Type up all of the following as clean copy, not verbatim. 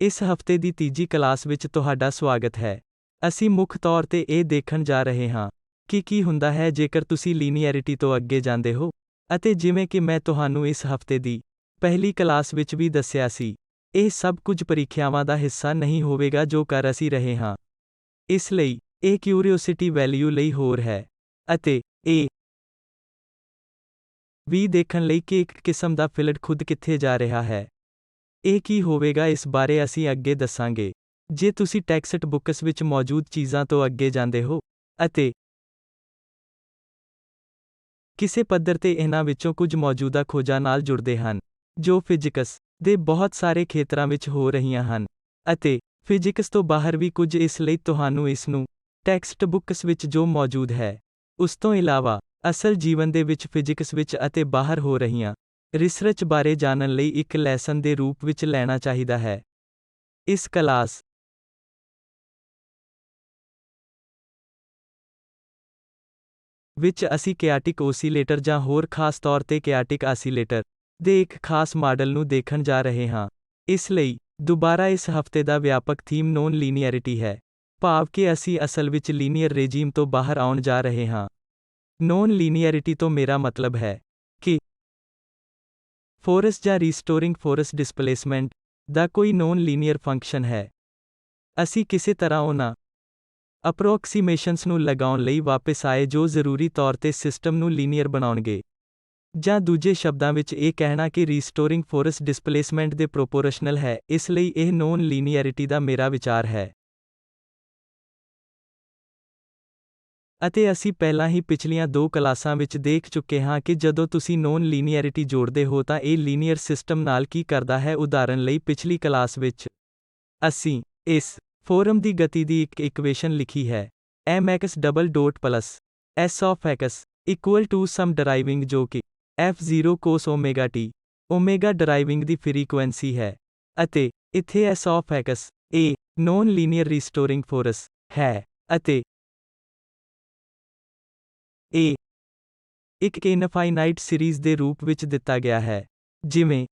ਇਸ ਹਫ਼ਤੇ ਦੀ ਤੀਜੀ ਕਲਾਸ ਵਿੱਚ ਤੁਹਾਡਾ ਸਵਾਗਤ ਹੈ। ਅਸੀਂ ਮੁੱਖ ਤੌਰ ਤੇ ਇਹ ਦੇਖਣ ਜਾ ਰਹੇ ਹਾਂ ਕਿ ਕੀ ਹੁੰਦਾ ਹੈ ਜੇਕਰ ਤੁਸੀਂ ਲੀਨੀਅਰਿਟੀ ਤੋਂ ਅੱਗੇ ਜਾਂਦੇ ਹੋ। ਅਤੇ ਜਿਵੇਂ ਕਿ ਮੈਂ ਤੁਹਾਨੂੰ ਇਸ ਹਫ਼ਤੇ ਦੀ ਪਹਿਲੀ ਕਲਾਸ ਵਿੱਚ ਵੀ ਦੱਸਿਆ ਸੀ, ਇਹ ਸਭ ਕੁਝ ਪ੍ਰੀਖਿਆਵਾਂ ਦਾ ਹਿੱਸਾ ਨਹੀਂ ਹੋਵੇਗਾ ਜੋ ਕਰ ਅਸੀਂ ਰਹੇ ਹਾਂ। ਇਸ ਲਈ, ਇਹ ਕਿਊਰੀਓਸਿਟੀ ਵੈਲਿਊ ਲਈ ਹੋਰ ਹੈ। ਅਤੇ ਇਹ ਵੀ ਦੇਖਣ ਲਈ ਕਿ ਇੱਕ ਕਿਸਮ ਦਾ ਫਿਲਡ ਖੁਦ ਕਿੱਥੇ ਜਾ ਰਿਹਾ ਹੈ। ਇਹ ਕੀ ਹੋਵੇਗਾ ਇਸ ਬਾਰੇ ਅਸੀਂ ਅੱਗੇ ਦੱਸਾਂਗੇ। ਜੇ ਤੁਸੀਂ ਟੈਕਸਟ ਬੁੱਕਸ ਵਿੱਚ ਮੌਜੂਦ ਚੀਜ਼ਾਂ ਤੋਂ ਅੱਗੇ ਜਾਂਦੇ ਹੋ, ਅਤੇ ਕਿਸੇ ਪੱਧਰ ਤੇ ਇਹਨਾਂ ਵਿੱਚੋਂ ਕੁਝ ਮੌਜੂਦਾ ਖੋਜਾਂ ਨਾਲ ਜੁੜਦੇ ਹਨ, ਜੋ ਫਿਜ਼ਿਕਸ ਦੇ ਬਹੁਤ ਸਾਰੇ ਖੇਤਰਾਂ ਵਿੱਚ ਹੋ ਰਹੀਆਂ ਹਨ, ਅਤੇ ਫਿਜ਼ਿਕਸ ਤੋਂ ਬਾਹਰ ਵੀ ਕੁਝ, ਇਸ ਲਈ ਤੁਹਾਨੂੰ ਇਸ ਨੂੰ ਟੈਕਸਟ ਬੁੱਕਸ ਵਿੱਚ ਜੋ ਮੌਜੂਦ ਹੈ, ਉਸ ਤੋਂ ਇਲਾਵਾ ਅਸਲ ਜੀਵਨ ਦੇ ਵਿੱਚ ਫਿਜ਼ਿਕਸ ਵਿੱਚ ਅਤੇ ਬਾਹਰ ਹੋ ਰਹੀਆਂ ਰਿਸਰਚ ਬਾਰੇ ਜਾਣਨ ਲਈ ਇੱਕ ਲੈਸਨ ਦੇ ਰੂਪ ਵਿੱਚ ਲੈਣਾ ਚਾਹੀਦਾ ਹੈ। ਇਸ ਕਲਾਸ ਵਿੱਚ ਅਸੀਂ ਕਿਆਟਿਕ ਓਸੀਲੇਟਰ ਜਾਂ ਹੋਰ ਖਾਸ ਤੌਰ ਤੇ ਕਿਆਟਿਕ ਆਸੀਲੇਟਰ ਦੇ ਇੱਕ ਖਾਸ ਮਾਡਲ ਨੂੰ ਦੇਖਣ ਜਾ ਰਹੇ ਹਾਂ। ਇਸ ਲਈ, ਦੁਬਾਰਾ ਇਸ ਹਫ਼ਤੇ ਦਾ ਵਿਆਪਕ ਥੀਮ ਨੌਨ ਲੀਨੀਅਰਿਟੀ ਹੈ, ਭਾਵ ਕਿ ਅਸੀਂ ਅਸਲ ਵਿੱਚ ਲੀਨੀਅਰ ਰੇਜੀਮ ਤੋਂ ਬਾਹਰ ਆਉਣ ਜਾ ਰਹੇ ਹਾਂ। ਨੌਨ ਲੀਨੀਅਰਿਟੀ ਤੋਂ ਮੇਰਾ ਮਤਲਬ ਹੈ ਕਿ ਫੋਰਸ ਜਾਂ ਰੀਸਟੋਰਿੰਗ ਫੋਰਸ ਡਿਸਪਲੇਸਮੈਂਟ ਦਾ ਕੋਈ ਨੌਨ ਲੀਨੀਅਰ ਫੰਕਸ਼ਨ ਹੈ। ਅਸੀਂ ਕਿਸੇ ਤਰ੍ਹਾਂ ਉਹਨਾਂ ਅਪਰੋਕਸੀਮੇਸ਼ਨਸ ਨੂੰ ਲਗਾਉਣ ਲਈ ਵਾਪਸ ਆਏ ਜੋ ਜ਼ਰੂਰੀ ਤੌਰ ਤੇ ਸਿਸਟਮ ਨੂੰ ਲੀਨੀਅਰ ਬਣਾਉਣਗੇ। ਜਾਂ ਦੂਜੇ ਸ਼ਬਦਾਂ ਵਿੱਚ ਇਹ ਕਹਿਣਾ ਕਿ ਰੀਸਟੋਰਿੰਗ ਫੋਰਸ ਡਿਸਪਲੇਸਮੈਂਟ ਦੇ ਪ੍ਰੋਪੋਰਸ਼ਨਲ ਹੈ। ਇਸ ਲਈ ਇਹ ਨੌਨ ਲੀਨੀਅਰਿਟੀ ਦਾ ਮੇਰਾ ਵਿਚਾਰ ਹੈ। ਅਤੇ ਅਸੀਂ ਪਹਿਲਾਂ ਹੀ ਪਿਛਲੀਆਂ 2 ਕਲਾਸਾਂ ਵਿੱਚ ਦੇਖ ਚੁੱਕੇ ਹਾਂ ਕਿ ਜਦੋਂ ਤੁਸੀਂ ਨੌਨ ਲੀਨੀਅਰਿਟੀ ਜੋੜਦੇ ਹੋ ਤਾਂ ਇਹ ਲੀਨੀਅਰ ਸਿਸਟਮ ਨਾਲ ਕੀ ਕਰਦਾ ਹੈ। ਉਦਾਹਰਨ ਲਈ, ਪਿਛਲੀ ਕਲਾਸ ਵਿੱਚ ਅਸੀਂ ਇਸ ਫੋਰਮ ਦੀ ਗਤੀ ਦੀ ਇੱਕ ਇਕੁਏਸ਼ਨ ਲਿਖੀ ਹੈ, mx double dot plus s of x equal to some driving ਜੋ ਕਿ f0 cos omega t omega driving ਦੀ ਫ੍ਰੀਕੁਐਂਸੀ ਹੈ। ਅਤੇ ਇੱਥੇ s of x ਇਹ ਨੌਨ ਲੀਨੀਅਰ ਰੀਸਟੋਰਿੰਗ ਫੋਰਸ ਹੈ, ਅਤੇ ਇਹ ਇੱਕ ਇਨਫਾਈਨਾਈਟ ਸੀਰੀਜ਼ ਦੇ ਰੂਪ ਵਿੱਚ ਦਿੱਤਾ ਗਿਆ ਹੈ, ਜਿਵੇਂ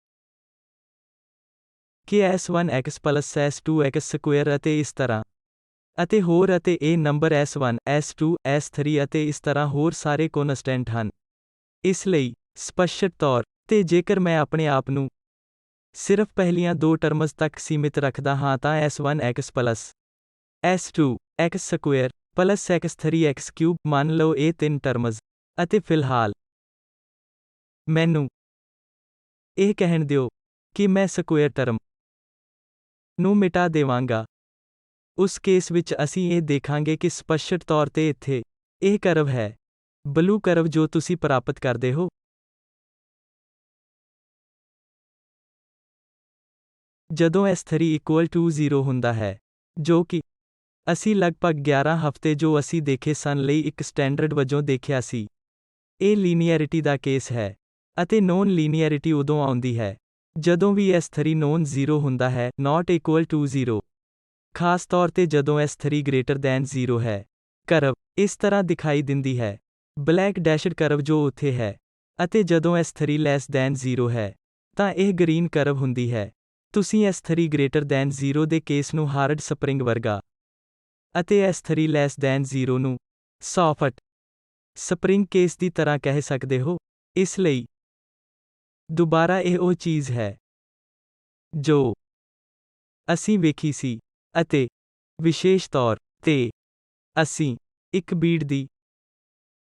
ਕਿ s1x ਪਲਸ s2x ਸਕੁਏਅਰ ਅਤੇ ਇਸ ਤਰ੍ਹਾਂ, ਅਤੇ ਹੋਰ, ਅਤੇ ਇਹ ਨੰਬਰ s1, s2, s3 ਅਤੇ ਇਸ ਤਰ੍ਹਾਂ ਹੋਰ ਸਾਰੇ ਕੋਨਸਟੈਂਟ ਹਨ। ਇਸ ਲਈ, ਸਪਸ਼ਟ ਤੌਰ ਤੇ ਜੇਕਰ ਮੈਂ ਆਪਣੇ ਆਪ ਨੂੰ ਸਿਰਫ ਪਹਿਲੀਆਂ 2 ਟਰਮਜ਼ ਤੱਕ ਸੀਮਿਤ ਰੱਖਦਾ ਹਾਂ ਤਾਂ s1x plus s2x square plus x3x cube ਮੰਨ ਲਓ ਇਹ 3 ਟਰਮਜ਼, ਅਤੇ ਫਿਲਹਾਲ ਮੈਨੂੰ ਇਹ ਕਹਿਣ ਦਿਓ ਕਿ ਮੈਂ ਸਕੁਏਅਰ ਟਰਮ ਨੂੰ ਮਿਟਾ ਦੇਵਾਂਗਾ। ਉਸ ਕੇਸ ਵਿੱਚ ਅਸੀਂ ਇਹ ਦੇਖਾਂਗੇ ਕਿ ਸਪਸ਼ਟ ਤੌਰ ਤੇ ਇੱਥੇ ਇਹ ਕਰਵ ਹੈ, ਬਲੂ ਕਰਵ ਜੋ ਤੁਸੀਂ ਪ੍ਰਾਪਤ ਕਰਦੇ ਹੋ। ਜਦੋਂ s3 ਇਕੁਅਲ ਟੂ 0 ਹੁੰਦਾ ਹੈ, ਜੋ ਕਿ ਅਸੀਂ ਲਗਭਗ 11 ਹਫ਼ਤੇ ਜੋ ਅਸੀਂ ਦੇਖੇ ਸਨ ਲਈ ਇੱਕ ਸਟੈਂਡਰਡ ਵਜੋਂ ਦੇਖਿਆ ਸੀ। ਇਹ ਲੀਨੀਅਰਿਟੀ ਦਾ ਕੇਸ ਹੈ। ਅਤੇ ਨੌਨ ਲੀਨੀਅਰਿਟੀ ਉਦੋਂ ਆਉਂਦੀ ਹੈ ਜਦੋਂ ਵੀ s3 ਨੌਨ 0 ਹੁੰਦਾ ਹੈ, ਨਾਟ ਇਕੁਅਲ ਟੂ 0। ਖਾਸ ਤੌਰ ਤੇ ਜਦੋਂ s3 ਗ੍ਰੇਟਰ ਦੈਨ 0 ਹੈ। ਕਰਵ ਇਸ ਤਰ੍ਹਾਂ ਦਿਖਾਈ ਦਿੰਦੀ ਹੈ, ਬਲੈਕ ਡੈਸ਼ਡ ਕਰਵ ਜੋ ਉੱਥੇ ਹੈ। ਅਤੇ ਜਦੋਂ s3 ਲੈਸ ਦੈਨ 0 ਹੈ, ਤਾਂ ਇਹ ਗ੍ਰੀਨ ਕਰਵ ਹੁੰਦੀ ਹੈ। ਤੁਸੀਂ s3 ਗ੍ਰੇਟਰ ਦੈਨ 0 ਦੇ ਕੇਸ ਨੂੰ ਹਾਰਡ ਸਪਰਿੰਗ ਵਰਗਾ, ਅਤੇ s3 ਲੈਸ ਦੈਨ 0 ਨੂੰ ਸੌਫਟ ਸਪਰਿੰਗ ਕੇਸ ਦੀ ਤਰ੍ਹਾਂ ਕਹਿ ਸਕਦੇ ਹੋ। ਇਸ ਲਈ, ਦੁਬਾਰਾ ਇਹ ਉਹ ਚੀਜ਼ ਹੈ ਜੋ ਅਸੀਂ ਵੇਖੀ ਸੀ, ਅਤੇ ਵਿਸ਼ੇਸ਼ ਤੌਰ ਤੇ ਅਸੀਂ ਇੱਕ ਬੀਡ ਦੀ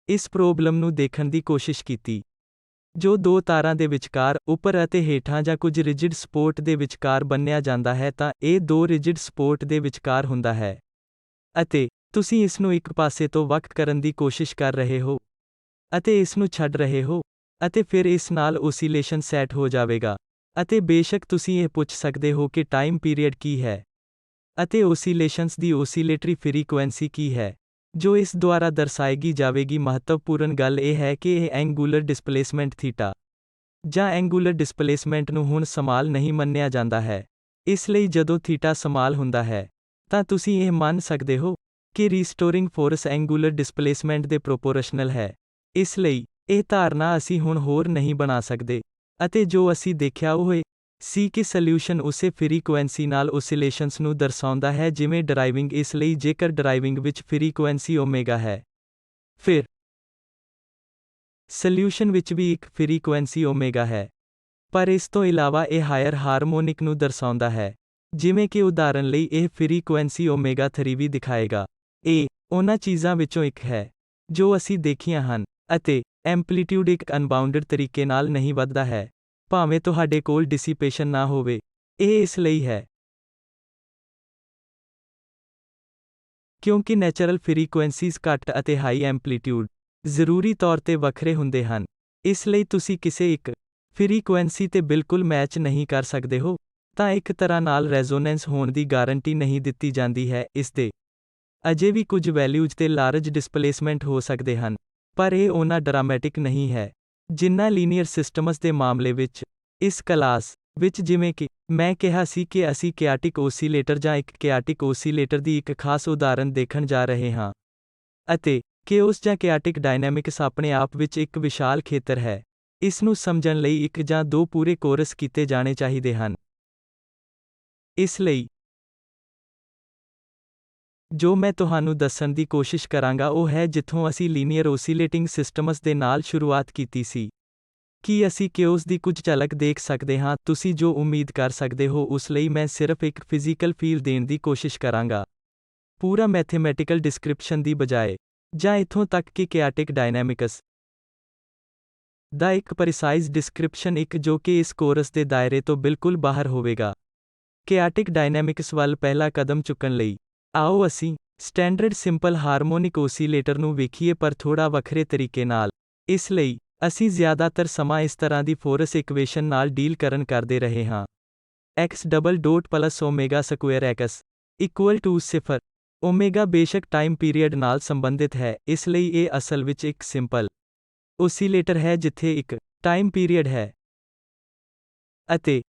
ਇਸ ਪ੍ਰੋਬਲਮ ਨੂੰ ਦੇਖਣ ਦੀ ਕੋਸ਼ਿਸ਼ ਕੀਤੀ, ਜੋ 2 ਤਾਰਾਂ ਦੇ ਵਿਚਕਾਰ ਉੱਪਰ ਅਤੇ ਹੇਠਾਂ ਜਾਂ ਕੁਝ ਰਿਜਿਡ ਸਪੋਰਟ ਦੇ ਵਿਚਕਾਰ ਬੰਨ੍ਹਿਆ ਜਾਂਦਾ ਹੈ ਤਾਂ ਇਹ 2 ਰਿਜਿਡ ਸਪੋਰਟ ਦੇ ਵਿਚਕਾਰ ਹੁੰਦਾ ਹੈ, ਅਤੇ ਤੁਸੀਂ ਇਸ ਨੂੰ ਇੱਕ ਪਾਸੇ ਤੋਂ ਵੱਖ ਕਰਨ ਦੀ ਕੋਸ਼ਿਸ਼ ਕਰ ਰਹੇ ਹੋ, ਅਤੇ ਇਸ ਨੂੰ ਛੱਡ ਰਹੇ ਹੋ, ਅਤੇ ਫਿਰ ਇਸ ਨਾਲ ਓਸੀਲੇਸ਼ਨ ਸੈੱਟ ਹੋ ਜਾਵੇਗਾ। ਅਤੇ ਬੇਸ਼ੱਕ ਤੁਸੀਂ ਇਹ ਪੁੱਛ ਸਕਦੇ ਹੋ ਕਿ ਟਾਈਮ ਪੀਰੀਅਡ ਕੀ ਹੈ, ਅਤੇ ਓਸੀਲੇਸ਼ਨਸ ਦੀ ਓਸੀਲੇਟਰੀ ਫ੍ਰੀਕੁਐਂਸੀ ਕੀ ਹੈ, ਜੋ ਇਸ ਦੁਆਰਾ ਦਰਸਾਈ ਜਾਵੇਗੀ। ਮਹੱਤਵਪੂਰਨ ਗੱਲ ਇਹ ਹੈ ਕਿ ਇਹ ਐਂਗੂਲਰ ਡਿਸਪਲੇਸਮੈਂਟ ਥੀਟਾ ਜਾਂ ਐਂਗੂਲਰ ਡਿਸਪਲੇਸਮੈਂਟ ਨੂੰ ਹੁਣ ਸਮਾਲ ਨਹੀਂ ਮੰਨਿਆ ਜਾਂਦਾ ਹੈ। ਇਸ ਲਈ ਜਦੋਂ ਥੀਟਾ ਸਮਾਲ ਹੁੰਦਾ ਹੈ, ਤਾਂ ਤੁਸੀਂ ਇਹ ਮੰਨ ਸਕਦੇ ਹੋ ਕਿ ਰੀਸਟੋਰਿੰਗ ਫੋਰਸ ਐਂਗੂਲਰ ਡਿਸਪਲੇਸਮੈਂਟ ਦੇ ਪ੍ਰੋਪੋਰਸ਼ਨਲ ਹੈ। ਇਸ ਲਈ, ਇਹ ਧਾਰਨਾ ਅਸੀਂ ਹੁਣ ਹੋਰ ਨਹੀਂ ਬਣਾ ਸਕਦੇ, ਅਤੇ ਜੋ ਅਸੀਂ ਦੇਖਿਆ ਉਹ ਇਹ ਸੀ ਕਿ ਸੋਲਿਊਸ਼ਨ ਉਸੇ ਫ੍ਰੀਕੁਐਂਸੀ ਨਾਲ ਓਸੀਲੇਸ਼ਨਸ ਨੂੰ ਦਰਸਾਉਂਦਾ ਹੈ ਜਿਵੇਂ ਡਰਾਈਵਿੰਗ। ਇਸ ਲਈ ਜੇਕਰ ਡਰਾਈਵਿੰਗ ਵਿੱਚ ਫ੍ਰੀਕੁਐਂਸੀ ਓਮੇਗਾ ਹੈ, ਫਿਰ ਸੋਲਿਊਸ਼ਨ ਵਿੱਚ ਵੀ ਇੱਕ ਫ੍ਰੀਕੁਐਂਸੀ ਓਮੇਗਾ ਹੈ। ਪਰ ਇਸ ਤੋਂ ਇਲਾਵਾ ਇਹ ਹਾਇਰ ਹਾਰਮੋਨਿਕ ਨੂੰ ਦਰਸਾਉਂਦਾ ਹੈ, ਜਿਵੇਂ ਕਿ ਉਦਾਹਰਨ ਲਈ ਇਹ ਫ੍ਰੀਕੁਐਂਸੀ ਓਮੇਗਾ 3 ਵੀ ਦਿਖਾਏਗਾ। ਇਹ ਉਹਨਾਂ ਚੀਜ਼ਾਂ ਵਿੱਚੋਂ ਇੱਕ ਹੈ ਜੋ ਅਸੀਂ ਦੇਖੀਆਂ ਹਨ, ਅਤੇ ਐਂਪਲੀਟਿਊਡ ਇੱਕ ਅਨਬਾਊਂਡਡ ਤਰੀਕੇ ਨਾਲ ਨਹੀਂ ਵੱਧਦਾ ਹੈ, ਭਾਵੇਂ ਤੁਹਾਡੇ ਕੋਲ ਡਿਸਿਪੇਸ਼ਨ ਨਾ ਹੋਵੇ। ਇਹ ਇਸ ਲਈ ਹੈ ਕਿਉਂਕਿ ਨੈਚੁਰਲ ਫ੍ਰੀਕੁਐਂਸੀਜ਼ ਘੱਟ ਅਤੇ ਹਾਈ ਐਂਪਲੀਟਿਊਡ ਜ਼ਰੂਰੀ ਤੌਰ ਤੇ ਵੱਖਰੇ ਹੁੰਦੇ ਹਨ। ਇਸ ਲਈ ਤੁਸੀਂ ਕਿਸੇ ਇੱਕ ਫ੍ਰੀਕੁਐਂਸੀ ਤੇ ਬਿਲਕੁਲ ਮੈਚ ਨਹੀਂ ਕਰ ਸਕਦੇ ਹੋ, ਤਾਂ ਇੱਕ ਤਰ੍ਹਾਂ ਨਾਲ ਰੈਜ਼ੋਨੈਂਸ ਹੋਣ ਦੀ ਗਾਰੰਟੀ ਨਹੀਂ ਦਿੱਤੀ ਜਾਂਦੀ ਹੈ। ਇਸ ਦੇ ਅਜੇ ਵੀ ਕੁਝ ਵੈਲਿਊਜ਼ ਤੇ ਲਾਰਜ ਡਿਸਪਲੇਸਮੈਂਟ ਹੋ ਸਕਦੇ ਹਨ, ਪਰ ਇਹ ਓਨਾ ਡਰਾਮੈਟਿਕ ਨਹੀਂ ਹੈ ਜਿੰਨਾ ਲੀਨੀਅਰ ਸਿਸਟਮਸ ਦੇ ਮਾਮਲੇ ਵਿੱਚ। ਇਸ ਕਲਾਸ ਵਿੱਚ ਜਿਵੇਂ ਕਿ ਮੈਂ ਕਿਹਾ ਸੀ ਕਿ ਅਸੀਂ ਕਿਆਟਿਕ ਓਸੀਲੇਟਰ ਜਾਂ ਇੱਕ ਕਿਆਟਿਕ ਓਸੀਲੇਟਰ ਦੀ ਇੱਕ ਖਾਸ ਉਦਾਹਰਨ ਦੇਖਣ ਜਾ ਰਹੇ ਹਾਂ, ਅਤੇ ਕੇਓਸ ਜਾਂ ਕਿਆਟਿਕ ਡਾਇਨਾਮਿਕਸ ਆਪਣੇ ਆਪ ਵਿੱਚ ਇੱਕ ਵਿਸ਼ਾਲ ਖੇਤਰ ਹੈ। ਇਸ ਨੂੰ ਸਮਝਣ ਲਈ ਇੱਕ ਜਾਂ ਦੋ ਪੂਰੇ ਕੋਰਸ ਕੀਤੇ ਜਾਣੇ ਚਾਹੀਦੇ ਹਨ। ਇਸ ਲਈ ਜੋ ਮੈਂ ਤੁਹਾਨੂੰ ਦੱਸਣ ਦੀ ਕੋਸ਼ਿਸ਼ ਕਰਾਂਗਾ ਉਹ ਹੈ ਜਿੱਥੋਂ ਅਸੀਂ ਲੀਨੀਅਰ ਓਸੀਲੇਟਿੰਗ ਸਿਸਟਮਸ ਦੇ ਨਾਲ ਸ਼ੁਰੂਆਤ ਕੀਤੀ ਸੀ। ਕੀ ਅਸੀਂ ਕੇਓਸ ਦੀ ਕੁਝ ਝਲਕ ਦੇਖ ਸਕਦੇ ਹਾਂ? ਤੁਸੀਂ ਜੋ ਉਮੀਦ ਕਰ ਸਕਦੇ ਹੋ ਉਸ ਲਈ ਮੈਂ ਸਿਰਫ ਇੱਕ ਫਿਜ਼ੀਕਲ ਫੀਲ ਦੇਣ ਦੀ ਕੋਸ਼ਿਸ਼ ਕਰਾਂਗਾ, ਪੂਰਾ ਮੈਥਮੈਟਿਕਲ ਡਿਸਕ੍ਰਿਪਸ਼ਨ ਦੀ ਬਜਾਏ, ਜਾਂ ਇੱਥੋਂ ਤੱਕ ਕਿ ਕਿਆਟਿਕ ਡਾਇਨਾਮਿਕਸ ਦਾ ਇੱਕ ਪ੍ਰੀਸਾਈਜ਼ ਡਿਸਕ੍ਰਿਪਸ਼ਨ, ਇੱਕ ਜੋ ਕਿ ਇਸ ਕੋਰਸ ਦੇ ਦਾਇਰੇ ਤੋਂ ਬਿਲਕੁਲ ਬਾਹਰ ਹੋਵੇਗਾ। ਕਿਆਟਿਕ ਡਾਇਨਾਮਿਕਸ ਵੱਲ ਪਹਿਲਾ ਕਦਮ ਚੁੱਕਣ ਲਈ ਆਓ ਅਸੀਂ ਸਟੈਂਡਰਡ ਸਿੰਪਲ ਹਾਰਮੋਨਿਕ ਓਸੀਲੇਟਰ ਨੂੰ ਵੇਖੀਏ, ਪਰ ਥੋੜਾ ਵੱਖਰੇ ਤਰੀਕੇ ਨਾਲ। ਇਸ ਲਈ ਅਸੀਂ ਜ਼ਿਆਦਾਤਰ ਸਮਾਂ ਇਸ ਤਰ੍ਹਾਂ ਦੀ ਫੋਰਸ ਇਕੁਏਸ਼ਨ ਨਾਲ ਡੀਲ ਕਰਦੇ ਰਹੇ ਹਾਂ। x double dot plus omega square x equal to 0। Omega ਬੇਸ਼ੱਕ ਟਾਈਮ ਪੀਰੀਅਡ ਨਾਲ ਸੰਬੰਧਿਤ ਹੈ, ਇਸ ਲਈ ਇਹ ਅਸਲ ਵਿੱਚ ਇੱਕ ਸਿੰਪਲ ਓਸੀਲੇਟਰ ਹੈ ਜਿੱਥੇ ਇੱਕ ਟਾਈਮ ਪੀਰੀਅਡ ਹੈ। ਅਤੇ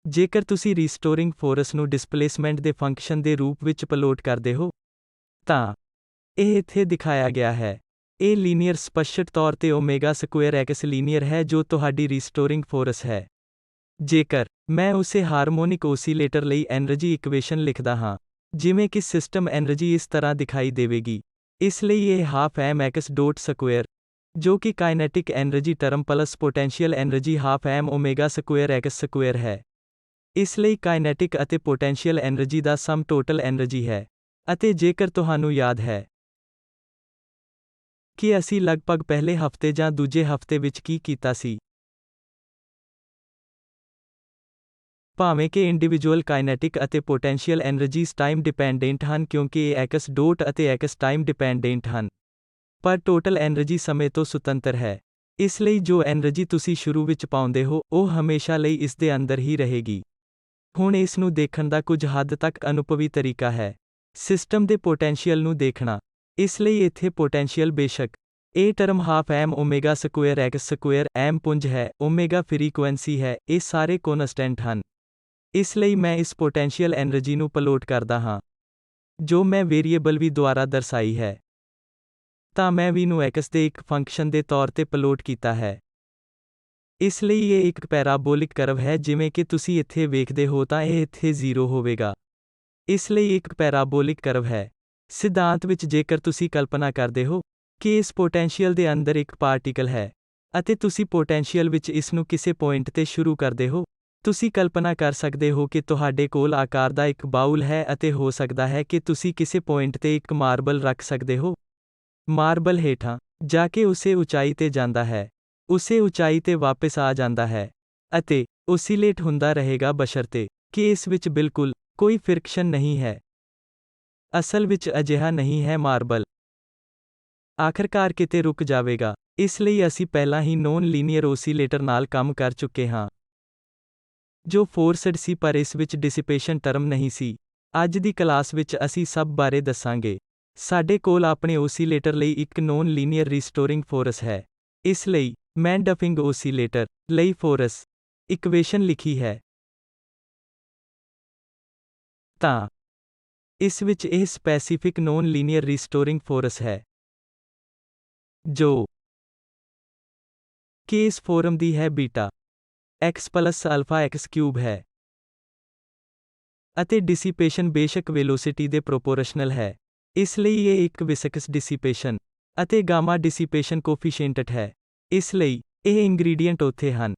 ਜੇਕਰ ਤੁਸੀਂ ਰੀਸਟੋਰਿੰਗ ਫੋਰਸ ਨੂੰ ਡਿਸਪਲੇਸਮੈਂਟ ਦੇ ਫੰਕਸ਼ਨ ਦੇ ਰੂਪ ਵਿੱਚ ਪਲੋਟ ਕਰਦੇ ਹੋ, ਤਾਂ ਇਹ ਇੱਥੇ ਦਿਖਾਇਆ ਗਿਆ ਹੈ। ਇਹ ਲੀਨੀਅਰ ਸਪਸ਼ਟ ਤੌਰ ਤੇ ਓਮੇਗਾ ਸਕੁਏਰ x ਲੀਨੀਅਰ ਹੈ ਜੋ ਤੁਹਾਡੀ ਰੀਸਟੋਰਿੰਗ ਫੋਰਸ ਹੈ। ਜੇਕਰ ਮੈਂ ਉਸੇ ਹਾਰਮੋਨਿਕ ਓਸੀਲੇਟਰ ਲਈ ਐਨਰਜੀ ਇਕੁਏਸ਼ਨ ਲਿਖਦਾ ਹਾਂ, ਜਿਵੇਂ ਕਿ ਸਿਸਟਮ ਐਨਰਜੀ ਇਸ ਤਰ੍ਹਾਂ ਦਿਖਾਈ ਦੇਵੇਗੀ। ਇਸ ਲਈ ਇਹ half m x dot square, ਜੋ ਕਿ kinetic energy term plus potential energy half m omega square x square ਹੈ। ਇਸ ਲਈ ਕਾਈਨੈਟਿਕ ਅਤੇ ਪੋਟੈਂਸ਼ੀਅਲ ਐਨਰਜੀ ਦਾ ਸਮ ਟੋਟਲ ਐਨਰਜੀ ਹੈ। ਅਤੇ ਜੇਕਰ ਤੁਹਾਨੂੰ ਯਾਦ ਹੈ ਕਿ ਅਸੀਂ ਲਗਭਗ ਪਹਿਲੇ ਹਫ਼ਤੇ ਜਾਂ ਦੂਜੇ ਹਫ਼ਤੇ ਵਿੱਚ ਕੀ ਕੀਤਾ ਸੀ, ਭਾਵੇਂ ਕਿ ਇੰਡੀਵਿਜੂਅਲ ਕਾਈਨੈਟਿਕ ਅਤੇ ਪੋਟੈਂਸ਼ੀਅਲ ਐਨਰਜੀਜ਼ ਟਾਈਮ ਡਿਪੈਂਡੈਂਟ ਹਨ ਕਿਉਂਕਿ ਇਹ x ਡੋਟ ਅਤੇ x ਟਾਈਮ ਡਿਪੈਂਡੈਂਟ ਹਨ, ਪਰ ਟੋਟਲ ਐਨਰਜੀ ਸਮੇਂ ਤੋਂ ਸੁਤੰਤਰ ਹੈ। ਇਸ ਲਈ ਜੋ ਐਨਰਜੀ ਤੁਸੀਂ ਸ਼ੁਰੂ ਵਿੱਚ ਪਾਉਂਦੇ ਹੋ, ਉਹ ਹਮੇਸ਼ਾ ਲਈ ਇਸ ਦੇ ਅੰਦਰ ਹੀ ਰਹੇਗੀ। ਹੁਣ ਇਸ ਨੂੰ ਦੇਖਣ ਦਾ ਕੁਝ ਹੱਦ ਤੱਕ ਅਨੁਭਵੀ ਤਰੀਕਾ ਹੈ ਸਿਸਟਮ ਦੇ ਪੋਟੈਂਸ਼ੀਅਲ ਨੂੰ ਦੇਖਣਾ। ਇਸ ਲਈ ਇੱਥੇ ਪੋਟੈਂਸ਼ੀਅਲ ਬੇਸ਼ੱਕ ਇਹ term half m omega square x square m ਪੁੰਜ ਹੈ, ਓਮੇਗਾ ਫ੍ਰੀਕੁਐਂਸੀ ਹੈ, ਇਹ ਸਾਰੇ ਕੋਨਸਟੈਂਟ ਹਨ। ਇਸ ਲਈ ਮੈਂ ਇਸ ਪੋਟੈਂਸ਼ੀਅਲ ਐਨਰਜੀ ਨੂੰ ਪਲੋਟ ਕਰਦਾ ਹਾਂ, ਜੋ ਮੈਂ ਵੇਰੀਏਬਲ v ਦੁਆਰਾ ਦਰਸਾਈ ਹੈ। ਤਾਂ ਮੈਂ v ਨੂੰ x ਦੇ ਇੱਕ ਫੰਕਸ਼ਨ ਦੇ ਤੌਰ ਤੇ ਪਲੋਟ ਕੀਤਾ ਹੈ। ਇਸ ਲਈ ਇਹ ਇੱਕ ਪੈਰਾਬੋਲਿਕ ਕਰਵ ਹੈ, ਜਿਵੇਂ ਕਿ ਤੁਸੀਂ ਇੱਥੇ ਵੇਖਦੇ ਹੋ ਤਾਂ ਇਹ ਇੱਥੇ 0 ਹੋਵੇਗਾ। ਇਸ ਲਈ ਇੱਕ ਪੈਰਾਬੋਲਿਕ ਕਰਵ ਹੈ। ਸਿਧਾਂਤ ਵਿੱਚ ਜੇਕਰ ਤੁਸੀਂ ਕਲਪਨਾ ਕਰਦੇ ਹੋ ਕਿ ਇਸ ਪੋਟੈਂਸ਼ੀਅਲ ਦੇ ਅੰਦਰ ਇੱਕ ਪਾਰਟੀਕਲ ਹੈ, ਅਤੇ ਤੁਸੀਂ ਪੋਟੈਂਸ਼ੀਅਲ ਵਿੱਚ ਇਸ ਨੂੰ ਕਿਸੇ ਪੁਆਇੰਟ ਤੇ ਸ਼ੁਰੂ ਕਰਦੇ ਹੋ, ਤੁਸੀਂ ਕਲਪਨਾ ਕਰ ਸਕਦੇ ਹੋ ਕਿ ਤੁਹਾਡੇ ਕੋਲ ਆਕਾਰ ਦਾ ਇੱਕ ਬਾਉਲ ਹੈ ਅਤੇ ਹੋ ਸਕਦਾ ਹੈ ਕਿ ਤੁਸੀਂ ਕਿਸੇ ਪੁਆਇੰਟ ਤੇ ਇੱਕ ਮਾਰਬਲ ਰੱਖ ਸਕਦੇ ਹੋ। ਮਾਰਬਲ ਹੇਠਾਂ ਜਾ ਕੇ ਉਸੇ ਉਚਾਈ ਤੇ ਜਾਂਦਾ ਹੈ, ਉਸੇ ਉਚਾਈ ਤੇ ਵਾਪਸ ਆ ਜਾਂਦਾ ਹੈ, ਅਤੇ ਓਸੀਲੇਟ ਹੁੰਦਾ ਰਹੇਗਾ ਬਸ਼ਰਤੇ ਕਿ ਇਸ ਵਿੱਚ ਬਿਲਕੁਲ ਕੋਈ ਫ੍ਰਿਕਸ਼ਨ ਨਹੀਂ ਹੈ। ਅਸਲ ਵਿੱਚ ਅਜਿਹਾ ਨਹੀਂ ਹੈ। ਮਾਰਬਲ ਆਖਰਕਾਰ ਕਿਤੇ ਰੁਕ ਜਾਵੇਗਾ। ਇਸ ਲਈ ਅਸੀਂ ਪਹਿਲਾਂ ਹੀ ਨੌਨ ਲੀਨੀਅਰ ਓਸੀਲੇਟਰ ਨਾਲ ਕੰਮ ਕਰ ਚੁੱਕੇ ਹਾਂ, ਜੋ ਫੋਰਸਡ ਸੀ, ਪਰ ਇਸ ਵਿੱਚ ਡਿਸਿਪੇਸ਼ਨ ਟਰਮ ਨਹੀਂ ਸੀ। ਅੱਜ ਦੀ ਕਲਾਸ ਵਿੱਚ ਅਸੀਂ ਸਭ ਬਾਰੇ ਦੱਸਾਂਗੇ। ਸਾਡੇ ਕੋਲ ਆਪਣੇ ਓਸੀਲੇਟਰ ਲਈ ਇੱਕ ਨੌਨ ਲੀਨੀਅਰ ਰੀਸਟੋਰਿੰਗ ਫੋਰਸ ਹੈ। ਇਸ ਲਈ ਮੈਂ ਡਫਿੰਗ ਓਸੀਲੇਟਰ ਲਈ ਫੋਰਸ ਇਕੁਏਸ਼ਨ ਲਿਖੀ ਹੈ। ਤਾਂ ਇਸ ਵਿੱਚ ਇਹ specific non linear restoring force ਹੈ, ਜੋ ਕਿ ਇਸ ਫੋਰਮ ਦੀ ਹੈ ਬੀਟਾ। x plus alpha x cube ਹੈ। ਅਤੇ ਡਿਸੀਪੇਸ਼ਨ ਬੇਸ਼ੱਕ ਵੈਲੋਸਿਟੀ ਦੇ ਪ੍ਰੋਪੋਰਸ਼ਨਲ ਹੈ। ਇਸ ਲਈ ਇਹ ਇੱਕ ਵਿਸਕਸ ਡਿਸੀਪੇਸ਼ਨ ਅਤੇ ਗਾਮਾ ਡਿਸੀਪੇਸ਼ਨ ਕੋਫੀਸ਼ੀਐਂਟ ਹੈ। ਇਸ ਲਈ ਇਹ ਇੰਗਰੀਡੀਐਂਟ ਉੱਥੇ ਹਨ।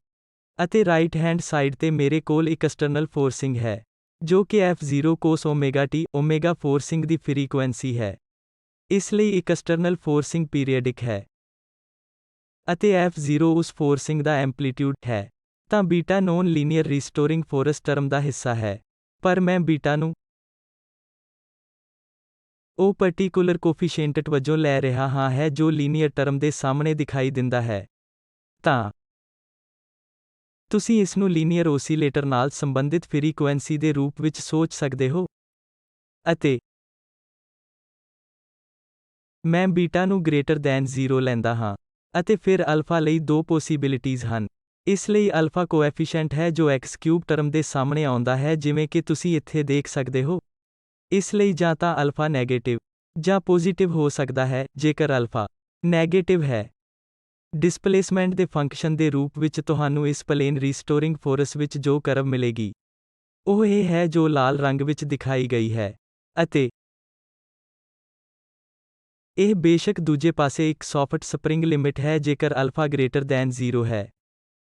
ਅਤੇ ਰਾਈਟ ਹੈਂਡ ਸਾਈਡ ਤੇ ਮੇਰੇ ਕੋਲ ਇੱਕ ਐਕਸਟਰਨਲ ਫੋਰਸਿੰਗ ਹੈ, ਜੋ ਕਿ F0 cos omega t omega ਫੋਰਸਿੰਗ ਦੀ ਫ੍ਰੀਕੁਐਂਸੀ ਹੈ। ਇਸ ਲਈ ਇੱਕ ਐਕਸਟਰਨਲ ਫੋਰਸਿੰਗ ਪੀਰੀਅਡਿਕ ਹੈ ਅਤੇ F0 ਉਸ ਫੋਰਸਿੰਗ ਦਾ ਐਂਪਲੀਟਿਊਡ ਹੈ। ਤਾਂ ਬੀਟਾ non linear restoring force term ਦਾ ਹਿੱਸਾ ਹੈ, ਪਰ ਮੈਂ ਬੀਟਾ ਨੂੰ ਉਹ ਪਾਰਟਿਕੂਲਰ ਕੋਫੀਸ਼ੀਐਂਟ ਵਜੋਂ ਲੈ ਰਿਹਾ ਹਾਂ ਹੈ ਜੋ ਲੀਨੀਅਰ ਟਰਮ ਦੇ ਸਾਹਮਣੇ ਦਿਖਾਈ ਦਿੰਦਾ ਹੈ। ਤਾਂ ਤੁਸੀਂ ਇਸ ਨੂੰ ਲੀਨੀਅਰ ਓਸੀਲੇਟਰ ਨਾਲ ਸੰਬੰਧਿਤ ਫ੍ਰੀਕੁਐਂਸੀ ਦੇ ਰੂਪ ਵਿੱਚ ਸੋਚ ਸਕਦੇ ਹੋ। ਅਤੇ ਮੈਂ ਬੀਟਾ ਨੂੰ ਗ੍ਰੇਟਰ ਦੈਨ 0 ਲੈਂਦਾ ਹਾਂ। ਅਤੇ ਫਿਰ ਅਲਫਾ ਲਈ ਦੋ ਪੋਸੀਬਿਲਿਟੀਜ਼ ਹਨ। ਇਸ ਲਈ ਅਲਫਾ ਕੋਐਫੀਸ਼ੀਐਂਟ ਹੈ ਜੋ x ਕਿਊਬ ਟਰਮ ਦੇ ਸਾਹਮਣੇ ਆਉਂਦਾ ਹੈ, ਜਿਵੇਂ ਕਿ ਤੁਸੀਂ ਇੱਥੇ ਦੇਖ ਸਕਦੇ ਹੋ। ਇਸ ਲਈ ਜਾਂ ਤਾਂ ਅਲਫਾ ਨੈਗੇਟਿਵ ਜਾਂ ਪੋਜ਼ਿਟਿਵ ਹੋ ਸਕਦਾ ਹੈ। ਜੇਕਰ ਅਲਫਾ ਨੈਗੇਟਿਵ ਹੈ, ਡਿਸਪਲੇਸਮੈਂਟ ਦੇ ਫੰਕਸ਼ਨ ਦੇ ਰੂਪ ਵਿੱਚ ਤੁਹਾਨੂੰ ਇਸ ਪਲੇਨ ਰੀਸਟੋਰਿੰਗ ਫੋਰਸ ਵਿੱਚ ਜੋ ਕਰਵ ਮਿਲੇਗੀ, ਉਹ ਇਹ ਹੈ ਜੋ ਲਾਲ ਰੰਗ ਵਿੱਚ ਦਿਖਾਈ ਗਈ ਹੈ। ਅਤੇ ਇਹ ਬੇਸ਼ੱਕ ਦੂਜੇ ਪਾਸੇ ਇੱਕ ਸੌਫਟ ਸਪਰਿੰਗ ਲਿਮਿਟ ਹੈ ਜੇਕਰ ਅਲਫਾ ਗ੍ਰੇਟਰ ਦੈਨ 0 ਹੈ।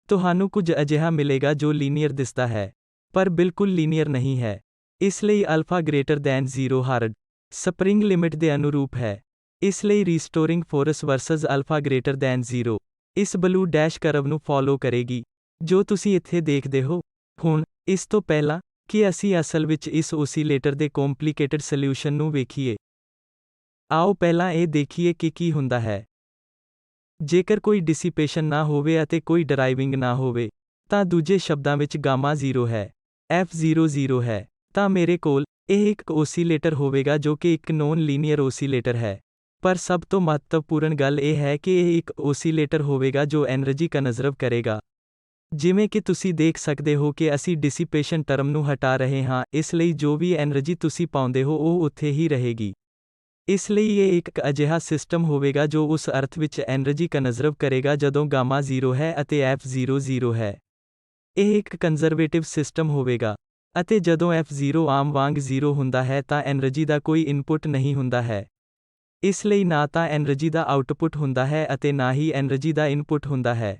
ਤੁਹਾਨੂੰ ਕੁਝ ਅਜਿਹਾ ਮਿਲੇਗਾ ਜੋ ਲੀਨੀਅਰ ਦਿਸਦਾ ਹੈ, ਪਰ ਬਿਲਕੁਲ ਲੀਨੀਅਰ ਨਹੀਂ ਹੈ। ਇਸ ਲਈ alpha greater than 0 hard spring limit ਦੇ ਅਨੁਰੂਪ ਹੈ। ਇਸ ਲਈ restoring force versus alpha greater than 0 ਇਸ ਬਲੂ ਡੈਸ਼ ਕਰਵ ਨੂੰ ਫੋਲੋ ਕਰੇਗੀ, ਜੋ ਤੁਸੀਂ ਇੱਥੇ ਦੇਖਦੇ ਹੋ। ਹੁਣ, ਇਸ ਤੋਂ ਪਹਿਲਾਂ ਕਿ ਅਸੀਂ ਅਸਲ ਵਿੱਚ ਇਸ ਓਸੀਲੇਟਰ ਦੇ ਕੰਪਲਿਕੇਟਡ ਸੋਲਿਊਸ਼ਨ ਨੂੰ ਵੇਖੀਏ, ਆਓ ਪਹਿਲਾਂ ਇਹ ਦੇਖੀਏ ਕਿ ਕੀ ਹੁੰਦਾ ਹੈ। ਜੇਕਰ ਕੋਈ ਡਿਸੀਪੇਸ਼ਨ ਨਾ ਹੋਵੇ ਅਤੇ ਕੋਈ ਡਰਾਈਵਿੰਗ ਨਾ ਹੋਵੇ, ਤਾਂ ਦੂਜੇ ਸ਼ਬਦਾਂ ਵਿੱਚ ਗਾਮਾ 0 ਹੈ, F0 0 ਹੈ, ਤਾਂ ਮੇਰੇ ਕੋਲ ਇਹ ਇੱਕ ਓਸੀਲੇਟਰ ਹੋਵੇਗਾ ਜੋ ਕਿ ਇੱਕ ਨੋਨ ਲੀਨੀਅਰ ਓਸੀਲੇਟਰ ਹੈ। ਪਰ ਸਭ ਤੋਂ ਮਹੱਤਵਪੂਰਨ ਗੱਲ ਇਹ ਹੈ ਕਿ ਇਹ ਇੱਕ ਓਸੀਲੇਟਰ ਹੋਵੇਗਾ ਜੋ એનર્ਜੀ ਕਨਜ਼ਰਵ ਕਰੇਗਾ। ਜਿਵੇਂ ਕਿ ਤੁਸੀਂ ਦੇਖ ਸਕਦੇ ਹੋ ਕਿ ਅਸੀਂ ਡਿਸੀਪੇਸ਼ਨ ਟਰਮ ਨੂੰ ਹਟਾ ਰਹੇ ਹਾਂ, ਇਸ ਲਈ ਜੋ ਵੀ એનર્ਜੀ ਤੁਸੀਂ ਪਾਉਂਦੇ ਹੋ ਉਹ ਉੱਥੇ ਹੀ ਰਹੇਗੀ। ਇਸ ਲਈ ਇਹ ਇੱਕ ਅਜਿਹਾ ਸਿਸਟਮ ਹੋਵੇਗਾ ਜੋ ਉਸ ਅਰਥ ਵਿੱਚ એનર્ਜੀ ਕਨਜ਼ਰਵ ਕਰੇਗਾ ਜਦੋਂ ਗਾਮਾ 0 ਹੈ ਅਤੇ F0 0 ਹੈ। ਇਹ ਇੱਕ ਕੰਜ਼ਰਵੇਟਿਵ ਸਿਸਟਮ ਹੋਵੇਗਾ। ਅਤੇ ਜਦੋਂ F0 ਆਮ ਵਾਂਗ 0 ਹੁੰਦਾ ਹੈ ਤਾਂ એનર્ਜੀ ਦਾ ਕੋਈ ਇਨਪੁਟ ਨਹੀਂ ਹੁੰਦਾ ਹੈ। ਇਸ ਲਈ ਨਾ ਤਾਂ એનર્ਜੀ ਦਾ ਆਉਟਪੁੱਟ ਹੁੰਦਾ ਹੈ ਅਤੇ ਨਾ ਹੀ એનર્ਜੀ ਦਾ ਇਨਪੁਟ ਹੁੰਦਾ ਹੈ।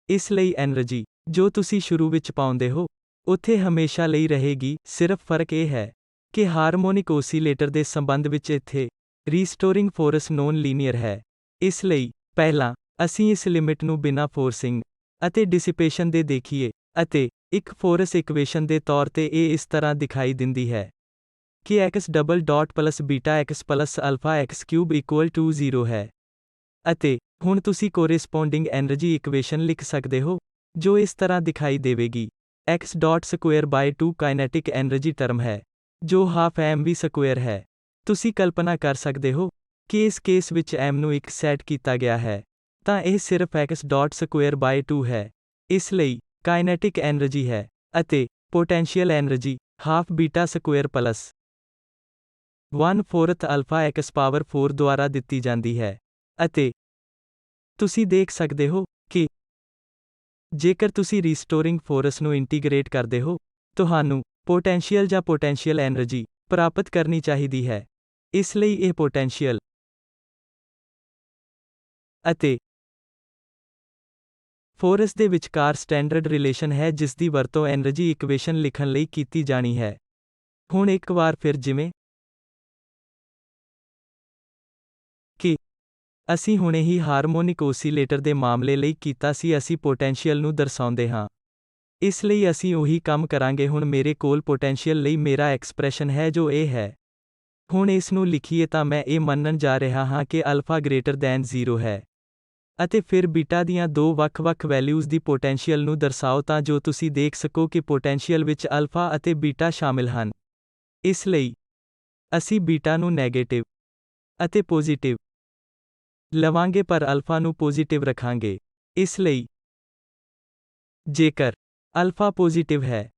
ਇਸ ਲਈ એનર્ਜੀ ਜੋ ਤੁਸੀਂ ਸ਼ੁਰੂ ਵਿੱਚ ਪਾਉਂਦੇ ਹੋ, ਉੱਥੇ ਹਮੇਸ਼ਾ ਲਈ ਰਹੇਗੀ। ਸਿਰਫ ਫਰਕ ਇਹ ਹੈ ਕਿ ਹਾਰਮੋਨਿਕ ਓਸੀਲੇਟਰ ਦੇ ਸੰਬੰਧ ਵਿੱਚ ਇੱਥੇ ਰੀਸਟੋਰਿੰਗ ਫੋਰਸ ਨੋਨ ਲੀਨੀਅਰ ਹੈ। ਇਸ ਲਈ ਪਹਿਲਾਂ ਅਸੀਂ ਇਸ ਲਿਮਿਟ ਨੂੰ ਬਿਨਾਂ ਫੋਰਸਿੰਗ ਅਤੇ ਡਿਸੀਪੇਸ਼ਨ ਦੇ ਦੇਖੀਏ ਅਤੇ ਇੱਕ ਫੋਰਸ ਇਕੁਏਸ਼ਨ ਦੇ ਤੌਰ ਤੇ ਇਹ ਇਸ ਤਰ੍ਹਾਂ ਦਿਖਾਈ ਦਿੰਦੀ ਹੈ ਕਿ x double dot plus beta x plus alpha x cube equal to 0 ਹੈ। ਅਤੇ ਹੁਣ ਤੁਸੀਂ ਕੋਰੇਸਪੋਂਡਿੰਗ એનર્ਜੀ ਇਕੁਏਸ਼ਨ ਲਿਖ ਸਕਦੇ ਹੋ, ਜੋ ਇਸ ਤਰ੍ਹਾਂ ਦਿਖਾਈ ਦੇਵੇਗੀ। x ਡਾਟ ਸਕੁਏਅਰ ਬਾਈ 2 ਕਾਈਨੈਟਿਕ એનર્ਜੀ ਟਰਮ ਹੈ, ਜੋ ਹਾਫ mv ਸਕੁਏਅਰ ਹੈ। ਤੁਸੀਂ ਕਲਪਨਾ ਕਰ ਸਕਦੇ ਹੋ ਕਿ ਇਸ ਕੇਸ ਵਿੱਚ m ਨੂੰ ਇੱਕ ਸੈਟ ਕੀਤਾ ਗਿਆ ਹੈ, ਤਾਂ ਇਹ ਸਿਰਫ x ਡਾਟ ਸਕੁਏਅਰ ਬਾਈ 2 ਹੈ। ਇਸ ਲਈ ਕਾਈਨੈਟਿਕ એનર્ਜੀ ਹੈ ਅਤੇ potential energy half beta square plus 1/4 alpha x power 4 ਦੁਆਰਾ ਦਿੱਤੀ ਜਾਂਦੀ ਹੈ। ਅਤੇ ਤੁਸੀਂ ਦੇਖ ਸਕਦੇ ਹੋ ਕਿ ਜੇਕਰ ਤੁਸੀਂ ਰੀਸਟੋਰਿੰਗ ਫੋਰਸ ਨੂੰ ਇੰਟੀਗ੍ਰੇਟ ਕਰਦੇ ਹੋ, ਤੁਹਾਨੂੰ ਪੋਟੈਂਸ਼ੀਅਲ ਜਾਂ ਪੋਟੈਂਸ਼ੀਅਲ એનર્ਜੀ ਪ੍ਰਾਪਤ ਕਰਨੀ ਚਾਹੀਦੀ ਹੈ। ਇਸ ਲਈ ਇਹ ਪੋਟੈਂਸ਼ੀਅਲ ਅਤੇ ਫੋਰਸ ਦੇ ਵਿਚਕਾਰ ਸਟੈਂਡਰਡ ਰਿਲੇਸ਼ਨ ਹੈ ਜਿਸ ਦੀ ਵਰਤੋਂ એનર્ਜੀ ਇਕੁਏਸ਼ਨ ਲਿਖਣ ਲਈ ਕੀਤੀ ਜਾਣੀ ਹੈ। ਹੁਣ ਇੱਕ ਵਾਰ ਫਿਰ ਜਿਵੇਂ ਕਿ ਅਸੀਂ ਹੁਣੇ ਹੀ ਹਾਰਮੋਨਿਕ ਓਸੀਲੇਟਰ ਦੇ ਮਾਮਲੇ ਲਈ ਕੀਤਾ ਸੀ, ਅਸੀਂ ਪੋਟੈਂਸ਼ੀਅਲ ਨੂੰ ਦਰਸਾਉਂਦੇ ਹਾਂ। ਇਸ ਲਈ ਅਸੀਂ ਉਹੀ ਕੰਮ ਕਰਾਂਗੇ। ਹੁਣ ਮੇਰੇ ਕੋਲ ਪੋਟੈਂਸ਼ੀਅਲ ਲਈ ਮੇਰਾ ਐਕਸਪ੍ਰੈਸ਼ਨ ਹੈ ਜੋ ਇਹ ਹੈ। ਹੁਣ ਇਸ ਨੂੰ ਲਿਖੀਏ ਤਾਂ ਮੈਂ ਇਹ ਮੰਨਣ ਜਾ ਰਿਹਾ ਹਾਂ ਕਿ ਅਲਫਾ ਗ੍ਰੇਟਰ ਦੈਨ 0 ਹੈ। ਅਤੇ ਫਿਰ ਬੀਟਾ ਦੀਆਂ ਦੋ ਵੱਖ-ਵੱਖ ਵੈਲਿਊਜ਼ ਦੀ ਪੋਟੈਂਸ਼ੀਅਲ ਨੂੰ ਦਰਸਾਓ ਤਾਂ ਜੋ ਤੁਸੀਂ ਦੇਖ ਸਕੋ ਕਿ ਪੋਟੈਂਸ਼ੀਅਲ ਵਿੱਚ ਅਲਫਾ ਅਤੇ ਬੀਟਾ ਸ਼ਾਮਿਲ ਹਨ। ਇਸ ਲਈ ਅਸੀਂ ਬੀਟਾ ਨੂੰ ਨੈਗੇਟਿਵ ਅਤੇ ਪੋਜ਼ਿਟਿਵ ਲਵਾਂਗੇ ਪਰ ਅਲਫਾ ਨੂੰ ਪੋਜ਼ਿਟਿਵ ਰੱਖਾਂਗੇ। ਇਸ ਲਈ ਜੇਕਰ ਅਲਫਾ ਪੋਜ਼ਿਟਿਵ ਹੈ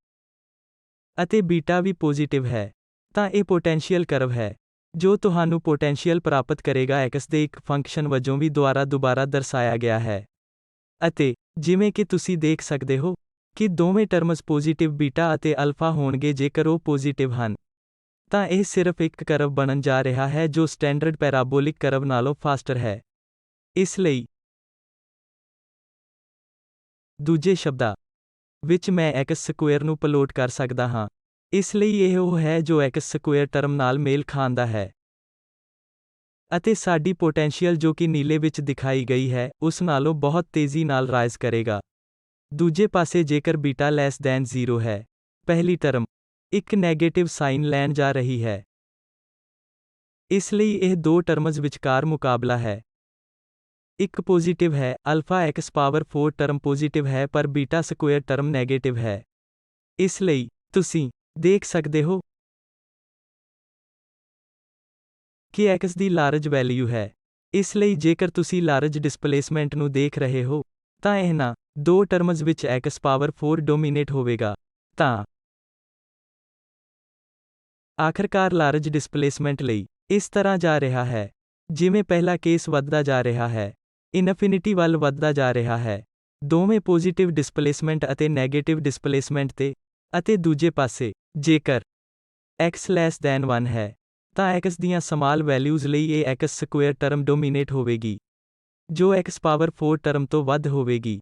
ਅਤੇ ਬੀਟਾ ਵੀ ਪੋਜ਼ਿਟਿਵ ਹੈ, ਤਾਂ ਇਹ ਪੋਟੈਂਸ਼ੀਅਲ ਕਰਵ ਹੈ ਜੋ ਤੁਹਾਨੂੰ ਪੋਟੈਂਸ਼ੀਅਲ ਪ੍ਰਾਪਤ ਕਰੇਗਾ x ਦੇ ਇੱਕ ਫੰਕਸ਼ਨ ਵਜੋਂ ਵੀ ਦੁਬਾਰਾ ਦਰਸਾਇਆ ਗਿਆ ਹੈ। ਅਤੇ ਜਿਵੇਂ ਕਿ ਤੁਸੀਂ ਦੇਖ ਸਕਦੇ ਹੋ ਕਿ ਦੋਵੇਂ ਟਰਮਜ਼ ਪੋਜ਼ਿਟਿਵ ਬੀਟਾ ਅਤੇ ਅਲਫਾ ਹੋਣਗੇ। ਜੇਕਰ ਉਹ ਪੋਜ਼ਿਟਿਵ ਹਨ, ਤਾਂ ਇਹ ਸਿਰਫ ਇੱਕ ਕਰਵ ਬਣਨ ਜਾ ਰਿਹਾ ਹੈ ਜੋ ਸਟੈਂਡਰਡ ਪੈਰਾਬੋਲਿਕ ਕਰਵ ਨਾਲੋਂ ਫਾਸਟਰ ਹੈ। ਇਸ ਲਈ ਦੂਜੇ ਸ਼ਬਦਾਂ ਵਿੱਚ ਮੈਂ x ਸਕੁਏਅਰ ਨੂੰ ਪਲੋਟ ਕਰ ਸਕਦਾ ਹਾਂ। ਇਸ ਲਈ ਇਹ ਉਹ ਹੈ ਜੋ x ਸਕੁਏਅਰ ਟਰਮ ਨਾਲ ਮੇਲ ਖਾਂਦਾ ਹੈ। ਅਤੇ ਸਾਡੀ ਪੋਟੈਂਸ਼ੀਅਲ ਜੋ ਕਿ ਨੀਲੇ ਵਿੱਚ ਦਿਖਾਈ ਗਈ ਹੈ, ਉਸ ਨਾਲੋਂ ਬਹੁਤ ਤੇਜ਼ੀ ਨਾਲ ਰਾਈਜ਼ ਕਰੇਗਾ। ਦੂਜੇ ਪਾਸੇ ਜੇਕਰ ਬੀਟਾ ਲੈਸ ਦੈਨ 0 ਹੈ, ਪਹਿਲੀ ਟਰਮ ਇੱਕ ਨੈਗੇਟਿਵ ਸਾਈਨ ਲੈਣ ਜਾ ਰਹੀ ਹੈ। ਇਸ ਲਈ ਇਹ ਦੋ ਟਰਮਜ਼ ਵਿਚਕਾਰ ਮੁਕਾਬਲਾ ਹੈ। ਇੱਕ ਪੋਜ਼ਿਟਿਵ ਹੈ, alpha x power 4 term positive ਹੈ ਪਰ ਬੀਟਾ ਸਕੁਏਅਰ ਟਰਮ ਨੈਗੇਟਿਵ ਹੈ। ਇਸ ਲਈ ਤੁਸੀਂ ਦੇਖ ਸਕਦੇ ਹੋ ਕਿ x ਦੀ ਲਾਰਜ ਵੈਲਿਊ ਹੈ। ਇਸ ਲਈ ਜੇਕਰ ਤੁਸੀਂ ਲਾਰਜ ਡਿਸਪਲੇਸਮੈਂਟ ਨੂੰ ਦੇਖ ਰਹੇ ਹੋ, ਤਾਂ ਇਹਨਾਂ ਦੋ ਟਰਮਜ਼ ਵਿੱਚ x ਪਾਵਰ 4 ਡੋਮੀਨੇਟ ਹੋਵੇਗਾ। ਤਾਂ ਆਖਰਕਾਰ ਲਾਰਜ ਡਿਸਪਲੇਸਮੈਂਟ ਲਈ ਇਸ ਤਰ੍ਹਾਂ ਜਾ ਰਿਹਾ ਹੈ, ਜਿਵੇਂ ਪਹਿਲਾ ਕੇਸ ਵੱਧਦਾ ਜਾ ਰਿਹਾ ਹੈ, ਇਨਫਿਨਿਟੀ ਵੱਲ ਵੱਧਦਾ ਜਾ ਰਿਹਾ ਹੈ, ਦੋਵੇਂ ਪੋਜ਼ਿਟਿਵ ਡਿਸਪਲੇਸਮੈਂਟ ਅਤੇ ਨੈਗੇਟਿਵ ਡਿਸਪਲੇਸਮੈਂਟ ਤੇ। ਅਤੇ ਦੂਜੇ ਪਾਸੇ ਜੇਕਰ x ਲੈਸ ਦੈਨ 1 ਹੈ, ਤਾਂ x ਦੀਆਂ ਸਮਾਲ ਵੈਲਿਊਜ਼ ਲਈ ਇਹ x ਸਕੁਏਅਰ ਟਰਮ ਡੋਮੀਨੇਟ ਹੋਵੇਗੀ, ਜੋ x ਪਾਵਰ 4 ਟਰਮ ਤੋਂ ਵੱਧ ਹੋਵੇਗੀ।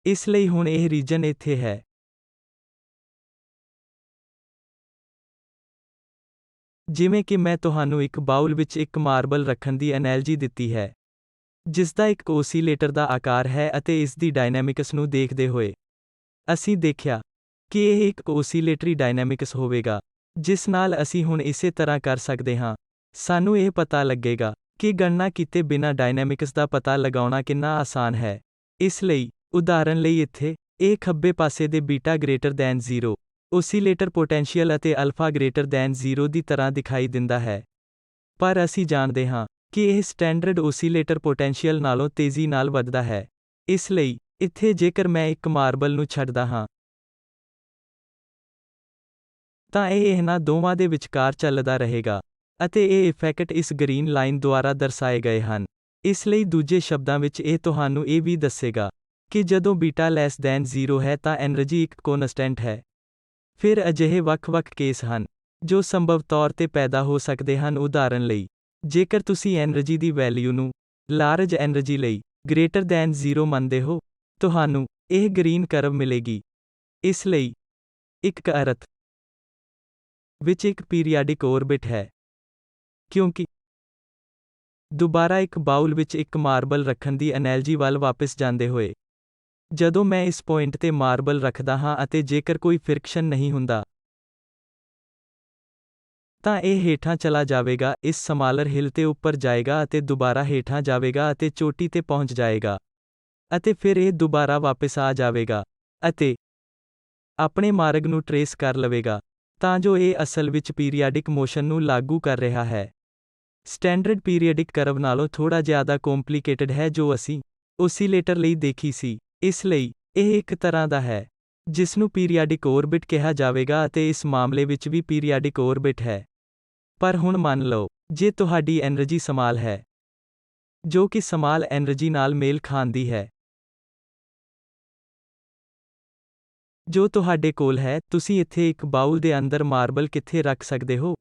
ਇਸ ਲਈ ਹੁਣ ਇਹ ਰੀਜਨ ਇੱਥੇ ਹੈ। ਜਿਵੇਂ ਕਿ ਮੈਂ ਤੁਹਾਨੂੰ ਇੱਕ ਬਾਉਲ ਵਿੱਚ ਇੱਕ ਮਾਰਬਲ ਰੱਖਣ ਦੀ ਐਨਾਲਜੀ ਦਿੱਤੀ ਹੈ, ਜਿਸਦਾ ਇੱਕ ਓਸੀਲੇਟਰ ਦਾ ਆਕਾਰ ਹੈ ਅਤੇ ਇਸ ਦੀ ਡਾਇਨਾਮਿਕਸ ਨੂੰ ਦੇਖਦੇ ਹੋਏ ਅਸੀਂ ਦੇਖਿਆ ਕਿ ਇਹ ਇੱਕ ਓਸੀਲੇਟਰੀ ਡਾਇਨਾਮਿਕਸ ਹੋਵੇਗਾ, ਜਿਸ ਨਾਲ ਅਸੀਂ ਹੁਣ ਇਸੇ ਤਰ੍ਹਾਂ ਕਰ ਸਕਦੇ ਹਾਂ। ਸਾਨੂੰ ਇਹ ਪਤਾ ਲੱਗੇਗਾ ਕਿ ਗਣਨਾ ਕੀਤੇ ਬਿਨਾਂ ਡਾਇਨਾਮਿਕਸ ਦਾ ਪਤਾ ਲਗਾਉਣਾ ਕਿੰਨਾ ਆਸਾਨ ਹੈ। ਇਸ ਲਈ ਉਦਾਹਰਨ ਲਈ ਇੱਥੇ ਇਹ ਖੱਬੇ ਪਾਸੇ ਦੇ ਬੀਟਾ ਗ੍ਰੇਟਰ ਦੈਨ 0 ਓਸੀਲੇਟਰ ਪੋਟੈਂਸ਼ੀਅਲ ਅਤੇ ਅਲਫਾ ਗ੍ਰੇਟਰ ਦੈਨ 0 ਦੀ ਤਰ੍ਹਾਂ ਦਿਖਾਈ ਦਿੰਦਾ ਹੈ। ਪਰ ਅਸੀਂ ਜਾਣਦੇ ਹਾਂ ਕਿ ਇਹ ਸਟੈਂਡਰਡ ਓਸੀਲੇਟਰ ਪੋਟੈਂਸ਼ੀਅਲ ਨਾਲੋਂ ਤੇਜ਼ੀ ਨਾਲ ਵੱਧਦਾ ਹੈ। ਇਸ ਲਈ ਇੱਥੇ ਜੇਕਰ ਮੈਂ ਇੱਕ ਮਾਰਬਲ ਨੂੰ ਛੱਡਦਾ ਹਾਂ, ਤਾਂ ਇਹ ਇਹਨਾਂ ਦੋਵਾਂ ਦੇ ਵਿਚਕਾਰ ਚੱਲਦਾ ਰਹੇਗਾ ਅਤੇ ਇਹ ਇਫੈਕਟ ਇਸ ਗ੍ਰੀਨ ਲਾਈਨ ਦੁਆਰਾ ਦਰਸਾਏ ਗਏ ਹਨ। ਇਸ ਲਈ ਦੂਜੇ ਸ਼ਬਦਾਂ ਵਿੱਚ ਇਹ ਤੁਹਾਨੂੰ ਇਹ ਵੀ ਦੱਸੇਗਾ ਕਿ ਜਦੋਂ ਬੀਟਾ ਲੈਸ ਦੈਨ 0 ਹੈ ਤਾਂ ਐਨਰਜੀ ਇੱਕ ਕੋਨਸਟੈਂਟ ਹੈ। ਫਿਰ ਅਜਿਹੇ ਵੱਖ-ਵੱਖ ਕੇਸ ਹਨ ਜੋ ਸੰਭਵ ਤੌਰ ਤੇ ਪੈਦਾ ਹੋ ਸਕਦੇ ਹਨ। ਉਦਾਹਰਨ ਲਈ, ਜੇਕਰ ਤੁਸੀਂ ਐਨਰਜੀ ਦੀ ਵੈਲਿਊ ਨੂੰ ਲਾਰਜ ਐਨਰਜੀ ਲਈ ਗ੍ਰੇਟਰ ਦੈਨ 0 ਮੰਨਦੇ ਹੋ, ਤੁਹਾਨੂੰ ਇਹ ਗ੍ਰੀਨ ਕਰਵ ਮਿਲੇਗੀ। ਇਸ ਲਈ ਇੱਕ ਅਰਥ ਵਿੱਚ ਇੱਕ ਪੀਰੀਆਡਿਕ ਓਰਬਿਟ ਹੈ, ਕਿਉਂਕਿ ਦੁਬਾਰਾ ਇੱਕ ਬਾਉਲ ਵਿੱਚ ਇੱਕ ਮਾਰਬਲ ਰੱਖਣ ਦੀ ਐਨਾਲਜੀ ਵੱਲ ਵਾਪਸ ਜਾਂਦੇ ਹੋਏ, ਜਦੋਂ ਮੈਂ ਇਸ ਪੁਆਇੰਟ ਤੇ ਮਾਰਬਲ ਰੱਖਦਾ ਹਾਂ ਅਤੇ ਜੇਕਰ ਕੋਈ ਫ੍ਰਿਕਸ਼ਨ ਨਹੀਂ ਹੁੰਦਾ, ਤਾਂ ਇਹ ਹੇਠਾਂ ਚਲਾ ਜਾਵੇਗਾ, ਇਸ ਸਮਾਲਰ ਹਿਲ ਤੇ ਉੱਪਰ ਜਾਏਗਾ ਅਤੇ ਦੁਬਾਰਾ ਹੇਠਾਂ ਜਾਵੇਗਾ ਅਤੇ ਚੋਟੀ ਤੇ ਪਹੁੰਚ ਜਾਏਗਾ। ਅਤੇ ਫਿਰ ਇਹ ਦੁਬਾਰਾ ਵਾਪਸ ਆ ਜਾਵੇਗਾ ਅਤੇ ਆਪਣੇ ਮਾਰਗ ਨੂੰ ਟਰੇਸ ਕਰ ਲਵੇਗਾ, ਤਾਂ ਜੋ ਇਹ ਅਸਲ ਵਿੱਚ ਪੀਰੀਆਡਿਕ ਮੋਸ਼ਨ ਨੂੰ ਲਾਗੂ ਕਰ ਰਿਹਾ ਹੈ। ਸਟੈਂਡਰਡ ਪੀਰੀਅਡਿਕ ਕਰਵ ਨਾਲੋਂ ਥੋੜਾ ਜ਼ਿਆਦਾ ਕੰਪਲਿਕੇਟਡ ਹੈ ਜੋ ਅਸੀਂ ਓਸੀਲੇਟਰ ਲਈ ਦੇਖੀ ਸੀ। ਇਸ ਲਈ ਇਹ ਇੱਕ ਤਰ੍ਹਾਂ ਦਾ ਹੈ ਜਿਸ ਨੂੰ ਪੀਰੀਆਡਿਕ ਓਰਬਿਟ ਕਿਹਾ ਜਾਵੇਗਾ ਅਤੇ ਇਸ ਮਾਮਲੇ ਵਿੱਚ ਵੀ ਪੀਰੀਆਡਿਕ ਓਰਬਿਟ ਹੈ। ਪਰ ਹੁਣ ਮੰਨ ਲਓ, ਜੇ ਤੁਹਾਡੀ ਐਨਰਜੀ ਸਮਾਲ ਹੈ, ਜੋ ਕਿ ਸਮਾਲ ਐਨਰਜੀ ਨਾਲ ਮੇਲ ਖਾਂਦੀ ਹੈ ਜੋ ਤੁਹਾਡੇ ਕੋਲ ਹੈ, ਤੁਸੀਂ ਇੱਥੇ ਇੱਕ ਬਾਉਲ ਦੇ ਅੰਦਰ ਮਾਰਬਲ ਕਿੱਥੇ ਰੱਖ ਸਕਦੇ ਹੋ?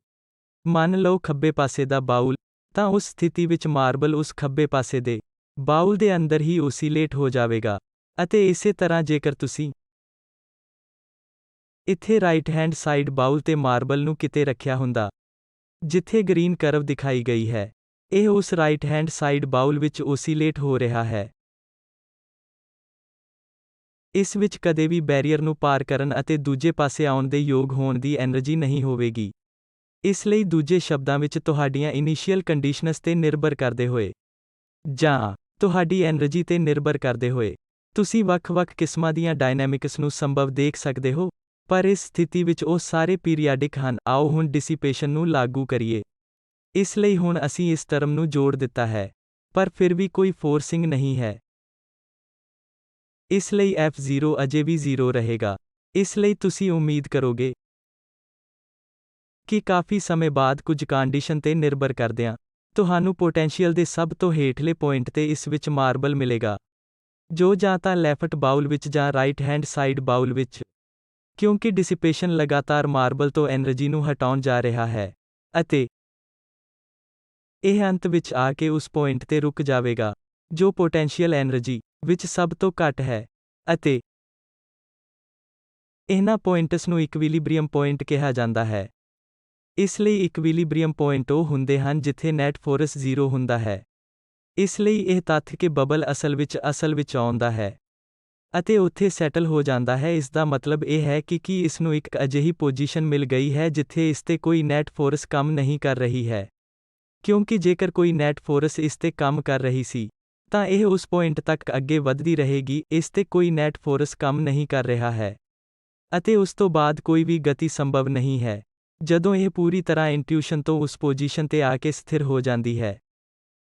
ਮੰਨ ਲਓ ਖੱਬੇ ਪਾਸੇ ਦਾ ਬਾਉਲ, ਤਾਂ ਉਸ ਸਥਿਤੀ ਵਿੱਚ ਮਾਰਬਲ ਉਸ ਖੱਬੇ ਪਾਸੇ ਦੇ ਬਾਉਲ ਦੇ ਅੰਦਰ ਹੀ ਓਸੀਲੇਟ ਹੋ ਜਾਵੇਗਾ। ਅਤੇ ਇਸੇ ਤਰ੍ਹਾਂ ਜੇਕਰ ਤੁਸੀਂ ਇੱਥੇ ਰਾਈਟ ਹੈਂਡ ਸਾਈਡ ਬਾਉਲ ਤੇ ਮਾਰਬਲ ਨੂੰ ਕਿਤੇ ਰੱਖਿਆ ਹੁੰਦਾ, ਜਿੱਥੇ ਗ੍ਰੀਨ ਕਰਵ ਦਿਖਾਈ ਗਈ ਹੈ, ਇਹ ਉਸ ਰਾਈਟ ਹੈਂਡ ਸਾਈਡ ਬਾਉਲ ਵਿੱਚ ਓਸੀਲੇਟ ਹੋ ਰਿਹਾ ਹੈ। ਇਸ ਵਿੱਚ ਕਦੇ ਵੀ ਬੈਰੀਅਰ ਨੂੰ ਪਾਰ ਕਰਨ ਅਤੇ ਦੂਜੇ ਪਾਸੇ ਆਉਣ ਦੇ ਯੋਗ ਹੋਣ ਦੀ ਐਨਰਜੀ ਨਹੀਂ ਹੋਵੇਗੀ। ਇਸ ਲਈ ਦੂਜੇ ਸ਼ਬਦਾਂ ਵਿੱਚ ਤੁਹਾਡੀਆਂ ਇਨੀਸ਼ੀਅਲ ਕੰਡੀਸ਼ਨਸ ਤੇ ਨਿਰਭਰ ਕਰਦੇ ਹੋਏ, ਜਾਂ ਤੁਹਾਡੀ ਐਨਰਜੀ ਤੇ ਨਿਰਭਰ ਕਰਦੇ ਹੋਏ, ਤੁਸੀਂ ਵੱਖ-ਵੱਖ ਕਿਸਮਾਂ ਦੀਆਂ ਡਾਇਨਾਮਿਕਸ ਨੂੰ ਸੰਭਵ ਦੇਖ ਸਕਦੇ ਹੋ, ਪਰ ਇਸ ਸਥਿਤੀ ਵਿੱਚ ਉਹ ਸਾਰੇ ਪੀਰੀਆਡਿਕ ਹਨ। ਆਓ ਹੁਣ ਡਿਸਿਪੇਸ਼ਨ ਨੂੰ ਲਾਗੂ ਕਰੀਏ। ਇਸ ਲਈ ਹੁਣ ਅਸੀਂ ਇਸ ਟਰਮ ਨੂੰ ਜੋੜ ਦਿੱਤਾ ਹੈ, ਪਰ ਫਿਰ ਵੀ ਕੋਈ ਫੋਰਸਿੰਗ ਨਹੀਂ ਹੈ। ਇਸ ਲਈ F0 ਅਜੇ ਵੀ 0 ਰਹੇਗਾ। ਇਸ ਲਈ ਤੁਸੀਂ ਉਮੀਦ ਕਰੋਗੇ ਕਿ ਕਾਫੀ ਸਮੇਂ ਬਾਅਦ ਕੁਝ ਕੰਡੀਸ਼ਨ ਤੇ ਨਿਰਭਰ ਕਰਦਿਆਂ, ਤੁਹਾਨੂੰ ਪੋਟੈਂਸ਼ੀਅਲ ਦੇ ਸਭ ਤੋਂ ਹੇਠਲੇ ਪੁਆਇੰਟ ਤੇ ਇਸ ਵਿੱਚ ਮਾਰਬਲ ਮਿਲੇਗਾ। ਜੋ ਜਾਂ ਤਾਂ ਲੈਫਟ ਬਾਉਲ ਵਿੱਚ ਜਾਂ ਰਾਈਟ ਹੈਂਡ ਸਾਈਡ ਬਾਉਲ ਵਿੱਚ। ਕਿਉਂਕਿ ਡਿਸਿਪੇਸ਼ਨ ਲਗਾਤਾਰ ਮਾਰਬਲ ਤੋਂ એનર્ਜੀ ਨੂੰ ਹਟਾਉਣ ਜਾ ਰਿਹਾ ਹੈ ਅਤੇ ਇਹ ਅੰਤ ਵਿੱਚ ਆ ਕੇ ਉਸ ਪੁਆਇੰਟ ਤੇ ਰੁਕ ਜਾਵੇਗਾ ਜੋ ਪੋਟੈਂਸ਼ੀਅਲ એનર્ਜੀ ਵਿੱਚ ਸਭ ਤੋਂ ਘੱਟ ਹੈ ਅਤੇ ਇਹਨਾਂ ਪੁਆਇੰਟਸ ਨੂੰ ਇਕਵਿਲਿਬ੍ਰੀਅਮ ਪੁਆਇੰਟ ਕਿਹਾ ਜਾਂਦਾ ਹੈ। ਇਸ ਲਈ ਇਕਵਿਲਿਬ੍ਰੀਅਮ ਪੁਆਇੰਟ ਉਹ ਹੁੰਦੇ ਹਨ ਜਿੱਥੇ ਨੈਟ ਫੋਰਸ 0 ਹੁੰਦਾ ਹੈ। ਇਸ ਲਈ ਇਹ ਤੱਥ ਕਿ ਬਬਲ ਅਸਲ ਵਿੱਚ ਆਉਂਦਾ ਹੈ ਅਤੇ ਉੱਥੇ ਸੈਟਲ ਹੋ ਜਾਂਦਾ ਹੈ, ਇਸ ਦਾ ਮਤਲਬ ਇਹ ਹੈ ਕਿ ਕੀ ਇਸ ਨੂੰ ਇੱਕ ਅਜਿਹੀ ਪੋਜੀਸ਼ਨ ਮਿਲ ਗਈ ਹੈ ਜਿੱਥੇ ਇਸ ਤੇ ਕੋਈ ਨੈਟ ਫੋਰਸ ਕੰਮ ਨਹੀਂ ਕਰ ਰਹੀ ਹੈ। ਕਿਉਂਕਿ ਜੇਕਰ ਕੋਈ ਨੈਟ ਫੋਰਸ ਇਸ ਤੇ ਕੰਮ ਕਰ ਰਹੀ ਸੀ ਤਾਂ ਇਹ ਉਸ ਪੁਆਇੰਟ ਤੱਕ ਅੱਗੇ ਵਧਦੀ ਰਹੇਗੀ, ਇਸ ਤੇ ਕੋਈ ਨੈਟ ਫੋਰਸ ਕੰਮ ਨਹੀਂ ਕਰ ਰਿਹਾ ਹੈ ਅਤੇ ਉਸ ਤੋਂ ਬਾਅਦ ਕੋਈ ਵੀ ਗਤੀ ਸੰਭਵ ਨਹੀਂ ਹੈ ਜਦੋਂ ਇਹ ਪੂਰੀ ਤਰ੍ਹਾਂ ਇੰਟਿਊਸ਼ਨ ਤੋਂ ਉਸ ਪੋਜੀਸ਼ਨ ਤੇ ਆ ਕੇ ਸਥਿਰ ਹੋ ਜਾਂਦੀ ਹੈ।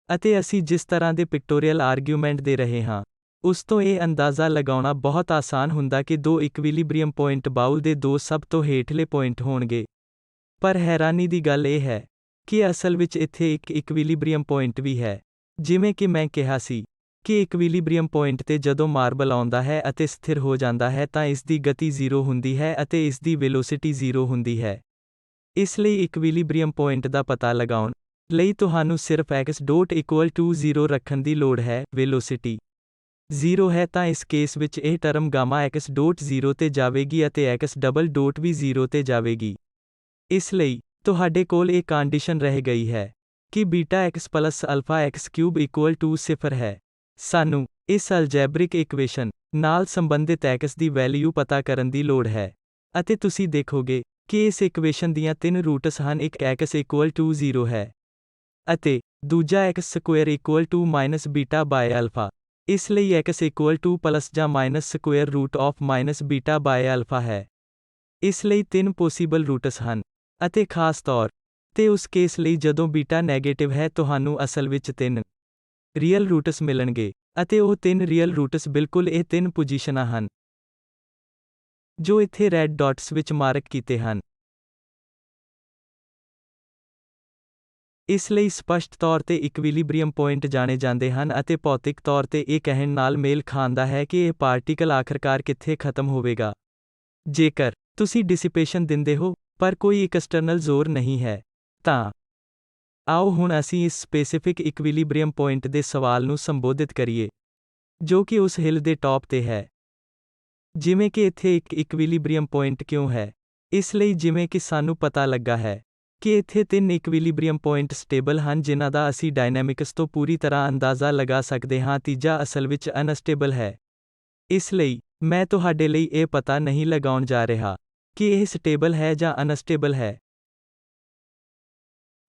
ਅਤੇ ਅਸੀਂ ਜਿਸ ਤਰ੍ਹਾਂ ਦੇ ਪਿਕਟੋਰੀਅਲ ਆਰਗੂਮੈਂਟ ਦੇ ਰਹੇ ਹਾਂ ਉਸ ਤੋਂ ਇਹ ਅੰਦਾਜ਼ਾ ਲਗਾਉਣਾ ਬਹੁਤ ਆਸਾਨ ਹੁੰਦਾ ਕਿ ਦੋ ਇਕਵਿਲਿਬ੍ਰੀਅਮ ਪੁਆਇੰਟ ਬਾਉਲ ਦੇ ਦੋ ਸਭ ਤੋਂ ਹੇਠਲੇ ਪੁਆਇੰਟ ਹੋਣਗੇ। ਪਰ ਹੈਰਾਨੀ ਦੀ ਗੱਲ ਇਹ ਹੈ ਕਿ ਅਸਲ ਵਿੱਚ ਇੱਥੇ ਇੱਕ ਇਕਵਿਲਿਬ੍ਰੀਅਮ ਪੁਆਇੰਟ ਵੀ ਹੈ। ਜਿਵੇਂ ਕਿ ਮੈਂ ਕਿਹਾ ਸੀ ਕਿ ਇਕਵਿਲਿਬ੍ਰੀਅਮ ਪੁਆਇੰਟ ਤੇ ਜਦੋਂ ਮਾਰਬਲ ਆਉਂਦਾ ਹੈ ਅਤੇ ਸਥਿਰ ਹੋ ਜਾਂਦਾ ਹੈ ਤਾਂ ਇਸ ਦੀ ਗਤੀ 0 ਹੁੰਦੀ ਹੈ ਅਤੇ ਇਸ ਦੀ ਵੈਲੋਸਿਟੀ 0 ਹੁੰਦੀ ਹੈ। ਇਸ ਲਈ ਇਕਵਿਲਿਬ੍ਰੀਅਮ ਪੁਆਇੰਟ ਦਾ ਪਤਾ ਲਗਾਉਣ ਲਈ ਤੁਹਾਨੂੰ ਸਿਰਫ x.0 ਰੱਖਣ ਦੀ ਲੋੜ ਹੈ। ਵੈਲੋਸਿਟੀ 0 ਹੈ ਤਾਂ ਇਸ ਕੇਸ ਵਿੱਚ ਇਹ ਟਰਮ ਗਾਮਾ x.0 ਤੇ ਜਾਵੇਗੀ ਅਤੇ x ਵੀ 0 ਤੇ ਜਾਵੇਗੀ। ਇਸ ਲਈ ਤੁਹਾਡੇ ਕੋਲ ਇਹ ਕੰਡੀਸ਼ਨ ਰਹਿ ਗਈ ਹੈ ਕਿ ਬੀਟਾ x plus alpha x cube 0 ਹੈ। ਸਾਨੂੰ ਇਸ ਅਲਜੈਬਰਿਕ ਇਕੁਏਸ਼ਨ ਨਾਲ ਸੰਬੰਧਿਤ x ਦੀ ਵੈਲਿਊ ਪਤਾ ਕਰਨ ਦੀ ਲੋੜ ਹੈ ਅਤੇ ਤੁਸੀਂ ਦੇਖੋਗੇ ਕਿ ਇਸ ਇਕੁਏਸ਼ਨ ਦੀਆਂ ਤਿੰਨ ਰੂਟਸ ਹਨ। ਇੱਕ x 0 ਹੈ ਅਤੇ ਦੂਜਾ x square -beta by alpha. ਇਸ ਲਈ x ਪਲੱਸ ਜਾਂ minus square root of minus beta by alpha ਹੈ। ਇਸ ਲਈ ਤਿੰਨ ਪੋਸੀਬਲ ਰੂਟਸ ਹਨ ਅਤੇ ਖਾਸ ਤੌਰ ਤੇ ਉਸ ਕੇਸ ਲਈ ਜਦੋਂ ਬੀਟਾ ਨੈਗੇਟਿਵ ਹੈ ਤੁਹਾਨੂੰ ਅਸਲ ਵਿੱਚ ਤਿੰਨ ਰੀਅਲ ਰੂਟਸ ਮਿਲਣਗੇ ਅਤੇ ਉਹ ਤਿੰਨ ਰੀਅਲ ਰੂਟਸ ਬਿਲਕੁਲ ਇਹ ਤਿੰਨ ਪੋਜੀਸ਼ਨਾਂ ਹਨ ਜੋ ਇੱਥੇ ਰੈੱਡ ਡਾਟਸ ਵਿੱਚ ਮਾਰਕ ਕੀਤੇ ਹਨ। ਇਸ ਲਈ ਸਪਸ਼ਟ ਤੌਰ ਤੇ ਇਕਵਿਲਿਬ੍ਰੀਅਮ ਪੁਆਇੰਟ ਜਾਣੇ ਜਾਂਦੇ ਹਨ ਅਤੇ ਭੌਤਿਕ ਤੌਰ ਤੇ ਇਹ ਕਹਿਣ ਨਾਲ ਮੇਲ ਖਾਂਦਾ ਹੈ ਕਿ ਇਹ ਪਾਰਟੀਕਲ ਆਖਰਕਾਰ ਕਿੱਥੇ ਖਤਮ ਹੋਵੇਗਾ। ਜੇਕਰ ਤੁਸੀਂ ਡਿਸਿਪੇਸ਼ਨ ਦਿੰਦੇ ਹੋ ਪਰ ਕੋਈ ਐਕਸਟਰਨਲ ਜ਼ੋਰ ਨਹੀਂ ਹੈ ਤਾਂ ਆਓ ਹੁਣ ਅਸੀਂ ਇਸ ਸਪੈਸਿਫਿਕ ਇਕਵਿਲਿਬ੍ਰੀਅਮ ਪੁਆਇੰਟ ਦੇ ਸਵਾਲ ਨੂੰ ਸੰਬੋਧਿਤ ਕਰੀਏ ਜੋ ਕਿ ਉਸ ਹਿੱਲ ਦੇ ਟੌਪ ਤੇ ਹੈ। ਜਿਵੇਂ ਕਿ ਇੱਥੇ ਇੱਕ ਇਕਵਿਲਿਬ੍ਰੀਅਮ ਪੁਆਇੰਟ ਕਿਉਂ ਹੈ? ਇਸ ਲਈ ਜਿਵੇਂ ਕਿ ਸਾਨੂੰ ਪਤਾ ਲੱਗਾ ਹੈ ਕਿ ਇੱਥੇ ਤਿੰਨ ਇਕਵਿਲਿਬ੍ਰੀਅਮ ਪੁਆਇੰਟ ਸਟੇਬਲ ਹਨ ਜਿਨ੍ਹਾਂ ਦਾ ਅਸੀਂ ਡਾਇਨਾਮਿਕਸ ਤੋਂ ਪੂਰੀ ਤਰ੍ਹਾਂ ਅੰਦਾਜ਼ਾ ਲਗਾ ਸਕਦੇ ਹਾਂ। ਤੀਜਾ ਅਸਲ ਵਿੱਚ ਅਨਸਟੇਬਲ ਹੈ। ਇਸ ਲਈ ਮੈਂ ਤੁਹਾਡੇ ਲਈ ਇਹ ਪਤਾ ਨਹੀਂ ਲਗਾਉਣ ਜਾ ਰਿਹਾ ਕਿ ਇਹ ਸਟੇਬਲ ਹੈ ਜਾਂ ਅਨਸਟੇਬਲ ਹੈ।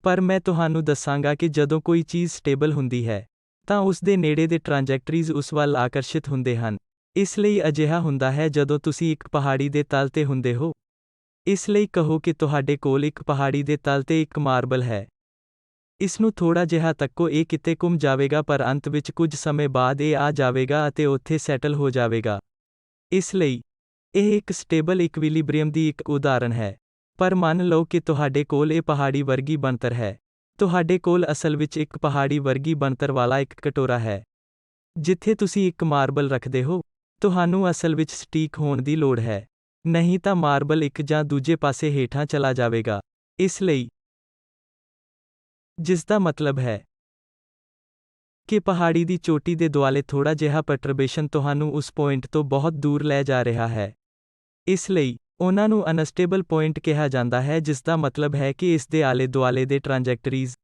ਪਰ ਮੈਂ ਤੁਹਾਨੂੰ ਦੱਸਾਂਗਾ ਕਿ ਜਦੋਂ ਕੋਈ ਚੀਜ਼ ਸਟੇਬਲ ਹੁੰਦੀ ਹੈ ਤਾਂ ਉਸ ਦੇ ਨੇੜੇ ਦੇ ਟ੍ਰਾਂਜੈਕਟਰੀਜ਼ ਉਸ ਵੱਲ ਆਕਰਸ਼ਿਤ ਹੁੰਦੇ ਹਨ। ਇਸ ਲਈ ਅਜਿਹਾ ਹੁੰਦਾ ਹੈ ਜਦੋਂ ਤੁਸੀਂ ਇੱਕ ਪਹਾੜੀ ਦੇ ਤਲ ਤੇ ਹੁੰਦੇ ਹੋ। ਇਸ ਲਈ ਕਹੋ ਕਿ ਤੁਹਾਡੇ ਕੋਲ ਇੱਕ ਪਹਾੜੀ ਦੇ ਤਲ ਤੇ ਇੱਕ ਮਾਰਬਲ ਹੈ। ਇਸ ਨੂੰ ਥੋੜਾ ਜਿਹਾ ਤੱਕੋ, ਇਹ ਕਿਤੇ ਘੁੰਮ ਜਾਵੇਗਾ ਪਰ ਅੰਤ ਵਿੱਚ ਕੁਝ ਸਮੇਂ ਬਾਅਦ ਇਹ ਆ ਜਾਵੇਗਾ ਅਤੇ ਉੱਥੇ ਸੈਟਲ ਹੋ ਜਾਵੇਗਾ। ਇਸ ਲਈ ਇਹ ਇੱਕ ਸਟੇਬਲ ਇਕਵਿਲਿਬ੍ਰੀਅਮ ਦੀ ਇੱਕ ਉਦਾਹਰਣ ਹੈ। ਪਰ ਮੰਨ ਲਓ ਕਿ ਤੁਹਾਡੇ ਕੋਲ ਇਹ ਪਹਾੜੀ ਵਰਗੀ ਬਣਤਰ ਹੈ। ਤੁਹਾਡੇ ਕੋਲ ਅਸਲ ਵਿੱਚ ਇੱਕ ਪਹਾੜੀ ਵਰਗੀ ਬਣਤਰ ਵਾਲਾ ਇੱਕ ਕਟੋਰਾ ਹੈ ਜਿੱਥੇ ਤੁਸੀਂ ਇੱਕ ਮਾਰਬਲ ਰੱਖਦੇ ਹੋ। ਤੁਹਾਨੂੰ ਅਸਲ ਵਿੱਚ ਸਟੀਕ ਹੋਣ ਦੀ ਲੋੜ ਹੈ, ਨਹੀਂ ਤਾਂ ਮਾਰਬਲ ਇੱਕ ਜਾਂ ਦੂਜੇ ਪਾਸੇ ਹੇਠਾਂ ਚਲਾ ਜਾਵੇਗਾ। ਇਸ ਲਈ ਜਿਸ ਦਾ ਮਤਲਬ ਹੈ ਕਿ ਪਹਾੜੀ ਦੀ ਚੋਟੀ ਦੇ ਦੁਆਲੇ ਥੋੜਾ ਜਿਹਾ ਪਰਟਰਬੇਸ਼ਨ ਤੁਹਾਨੂੰ ਉਸ ਪੁਆਇੰਟ ਤੋਂ ਬਹੁਤ ਦੂਰ ਲੈ ਜਾ ਰਿਹਾ ਹੈ। ਇਸ ਲਈ ਉਹਨਾਂ ਨੂੰ ਅਨਸਟੇਬਲ ਪੁਆਇੰਟ ਕਿਹਾ ਜਾਂਦਾ ਹੈ, ਜਿਸ ਦਾ ਮਤਲਬ ਹੈ ਕਿ ਇਸ ਦੇ ਆਲੇ ਦੁਆਲੇ ਦੇ ਟ੍ਰਾਂਜੈਕਟਰੀਜ਼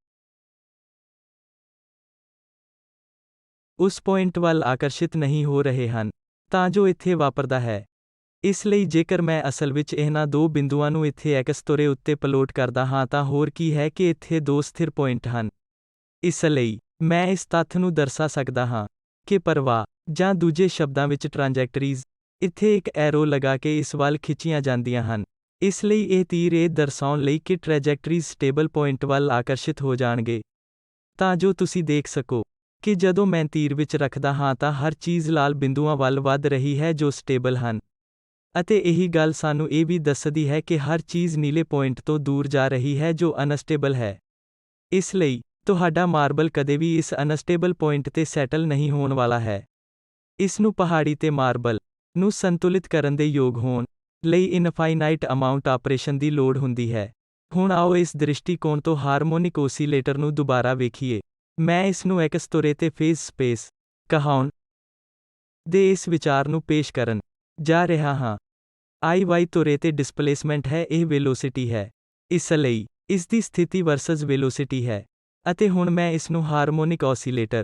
ਉਸ ਪੁਆਇੰਟ ਵੱਲ ਆਕਰਸ਼ਿਤ ਨਹੀਂ ਹੋ ਰਹੇ ਹਨ ਤਾਂ ਜੋ ਇੱਥੇ ਵਾਪਰਦਾ ਹੈ। ਇਸ ਲਈ ਜੇਕਰ ਮੈਂ ਅਸਲ ਵਿੱਚ ਇਹਨਾਂ ਦੋ ਬਿੰਦੂਆਂ ਨੂੰ ਇੱਥੇ x ਤੋਰੇ ਉੱਤੇ ਪਲੋਟ ਕਰਦਾ ਹਾਂ ਤਾਂ ਹੋਰ ਕੀ ਹੈ ਕਿ ਇੱਥੇ ਦੋ ਸਥਿਰ ਪੁਆਇੰਟ ਹਨ। ਇਸ ਲਈ ਮੈਂ ਇਸ ਤੱਥ ਨੂੰ ਦਰਸਾ ਸਕਦਾ ਹਾਂ ਕਿ ਪ੍ਰਵਾਹ ਜਾਂ ਦੂਜੇ ਸ਼ਬਦਾਂ ਵਿੱਚ ਟ੍ਰਾਂਜੈਕਟਰੀਜ਼ ਇੱਥੇ ਇੱਕ ਐਰੋ ਲਗਾ ਕੇ ਇਸ ਵੱਲ ਖਿੱਚੀਆਂ ਜਾਂਦੀਆਂ ਹਨ। ਇਸ ਲਈ ਇਹ ਤੀਰ ਇਹ ਦਰਸਾਉਣ ਲਈ ਕਿ ਟ੍ਰੈਜੈਕਟਰੀਜ਼ ਸਟੇਬਲ ਪੁਆਇੰਟ ਵੱਲ ਆਕਰਸ਼ਿਤ ਹੋ ਜਾਣਗੇ ਤਾਂ ਜੋ ਤੁਸੀਂ ਦੇਖ ਸਕੋ ਕਿ ਜਦੋਂ ਮੈਂ ਤੀਰ ਵਿੱਚ ਰੱਖਦਾ ਹਾਂ ਤਾਂ ਹਰ ਚੀਜ਼ ਲਾਲ ਬਿੰਦੂਆਂ ਵੱਲ ਵਧ ਰਹੀ ਹੈ ਜੋ ਸਟੇਬਲ ਹਨ। ਅਤੇ ਇਹੀ ਗੱਲ ਸਾਨੂੰ ਇਹ ਵੀ ਦੱਸਦੀ ਹੈ ਕਿ ਹਰ ਚੀਜ਼ ਨੀਲੇ ਪੁਆਇੰਟ ਤੋਂ ਦੂਰ ਜਾ ਰਹੀ ਹੈ ਜੋ ਅਨਸਟੇਬਲ ਹੈ। ਇਸ ਲਈ ਤੁਹਾਡਾ ਮਾਰਬਲ ਕਦੇ ਵੀ ਇਸ ਅਨਸਟੇਬਲ ਪੁਆਇੰਟ ਤੇ ਸੈਟਲ ਨਹੀਂ ਹੋਣ ਵਾਲਾ ਹੈ। ਇਸ ਨੂੰ ਪਹਾੜੀ ਤੇ ਮਾਰਬਲ ਨੂੰ ਸੰਤੁਲਿਤ ਕਰਨ ਦੇ ਯੋਗ ਹੋਣ ਲਈ ਇਨਫਾਈਨਾਈਟ ਅਮਾਉਂਟ ਆਪਰੇਸ਼ਨ ਦੀ ਲੋੜ ਹੁੰਦੀ ਹੈ। ਹੁਣ ਆਓ ਇਸ ਦ੍ਰਿਸ਼ਟੀਕੋਣ ਤੋਂ ਹਾਰਮੋਨਿਕ ਓਸੀਲੇਟਰ ਨੂੰ ਦੁਬਾਰਾ ਵੇਖੀਏ। ਮੈਂ ਇਸ ਨੂੰ ਐਕਸ ਤੁਰੇ ਤੇ ਫੇਜ਼ ਸਪੇਸ ਕਹਾਉਣ ਦੇ ਇਸ ਵਿਚਾਰ ਨੂੰ ਪੇਸ਼ ਕਰਨ ਜਾ ਰਿਹਾ ਹਾਂ। I y ਤੁਰੇ ਤੇ ਡਿਸਪਲੇਸਮੈਂਟ ਹੈ, ਇਹ ਵੈਲੋਸਿਟੀ ਹੈ। ਇਸ ਲਈ ਇਸ ਦੀ ਸਥਿਤੀ ਵਰਸਸ ਵੈਲੋਸਿਟੀ ਹੈ। ਅਤੇ ਹੁਣ ਮੈਂ ਇਸ ਨੂੰ ਹਾਰਮੋਨਿਕ ਓਸੀਲੇਟਰ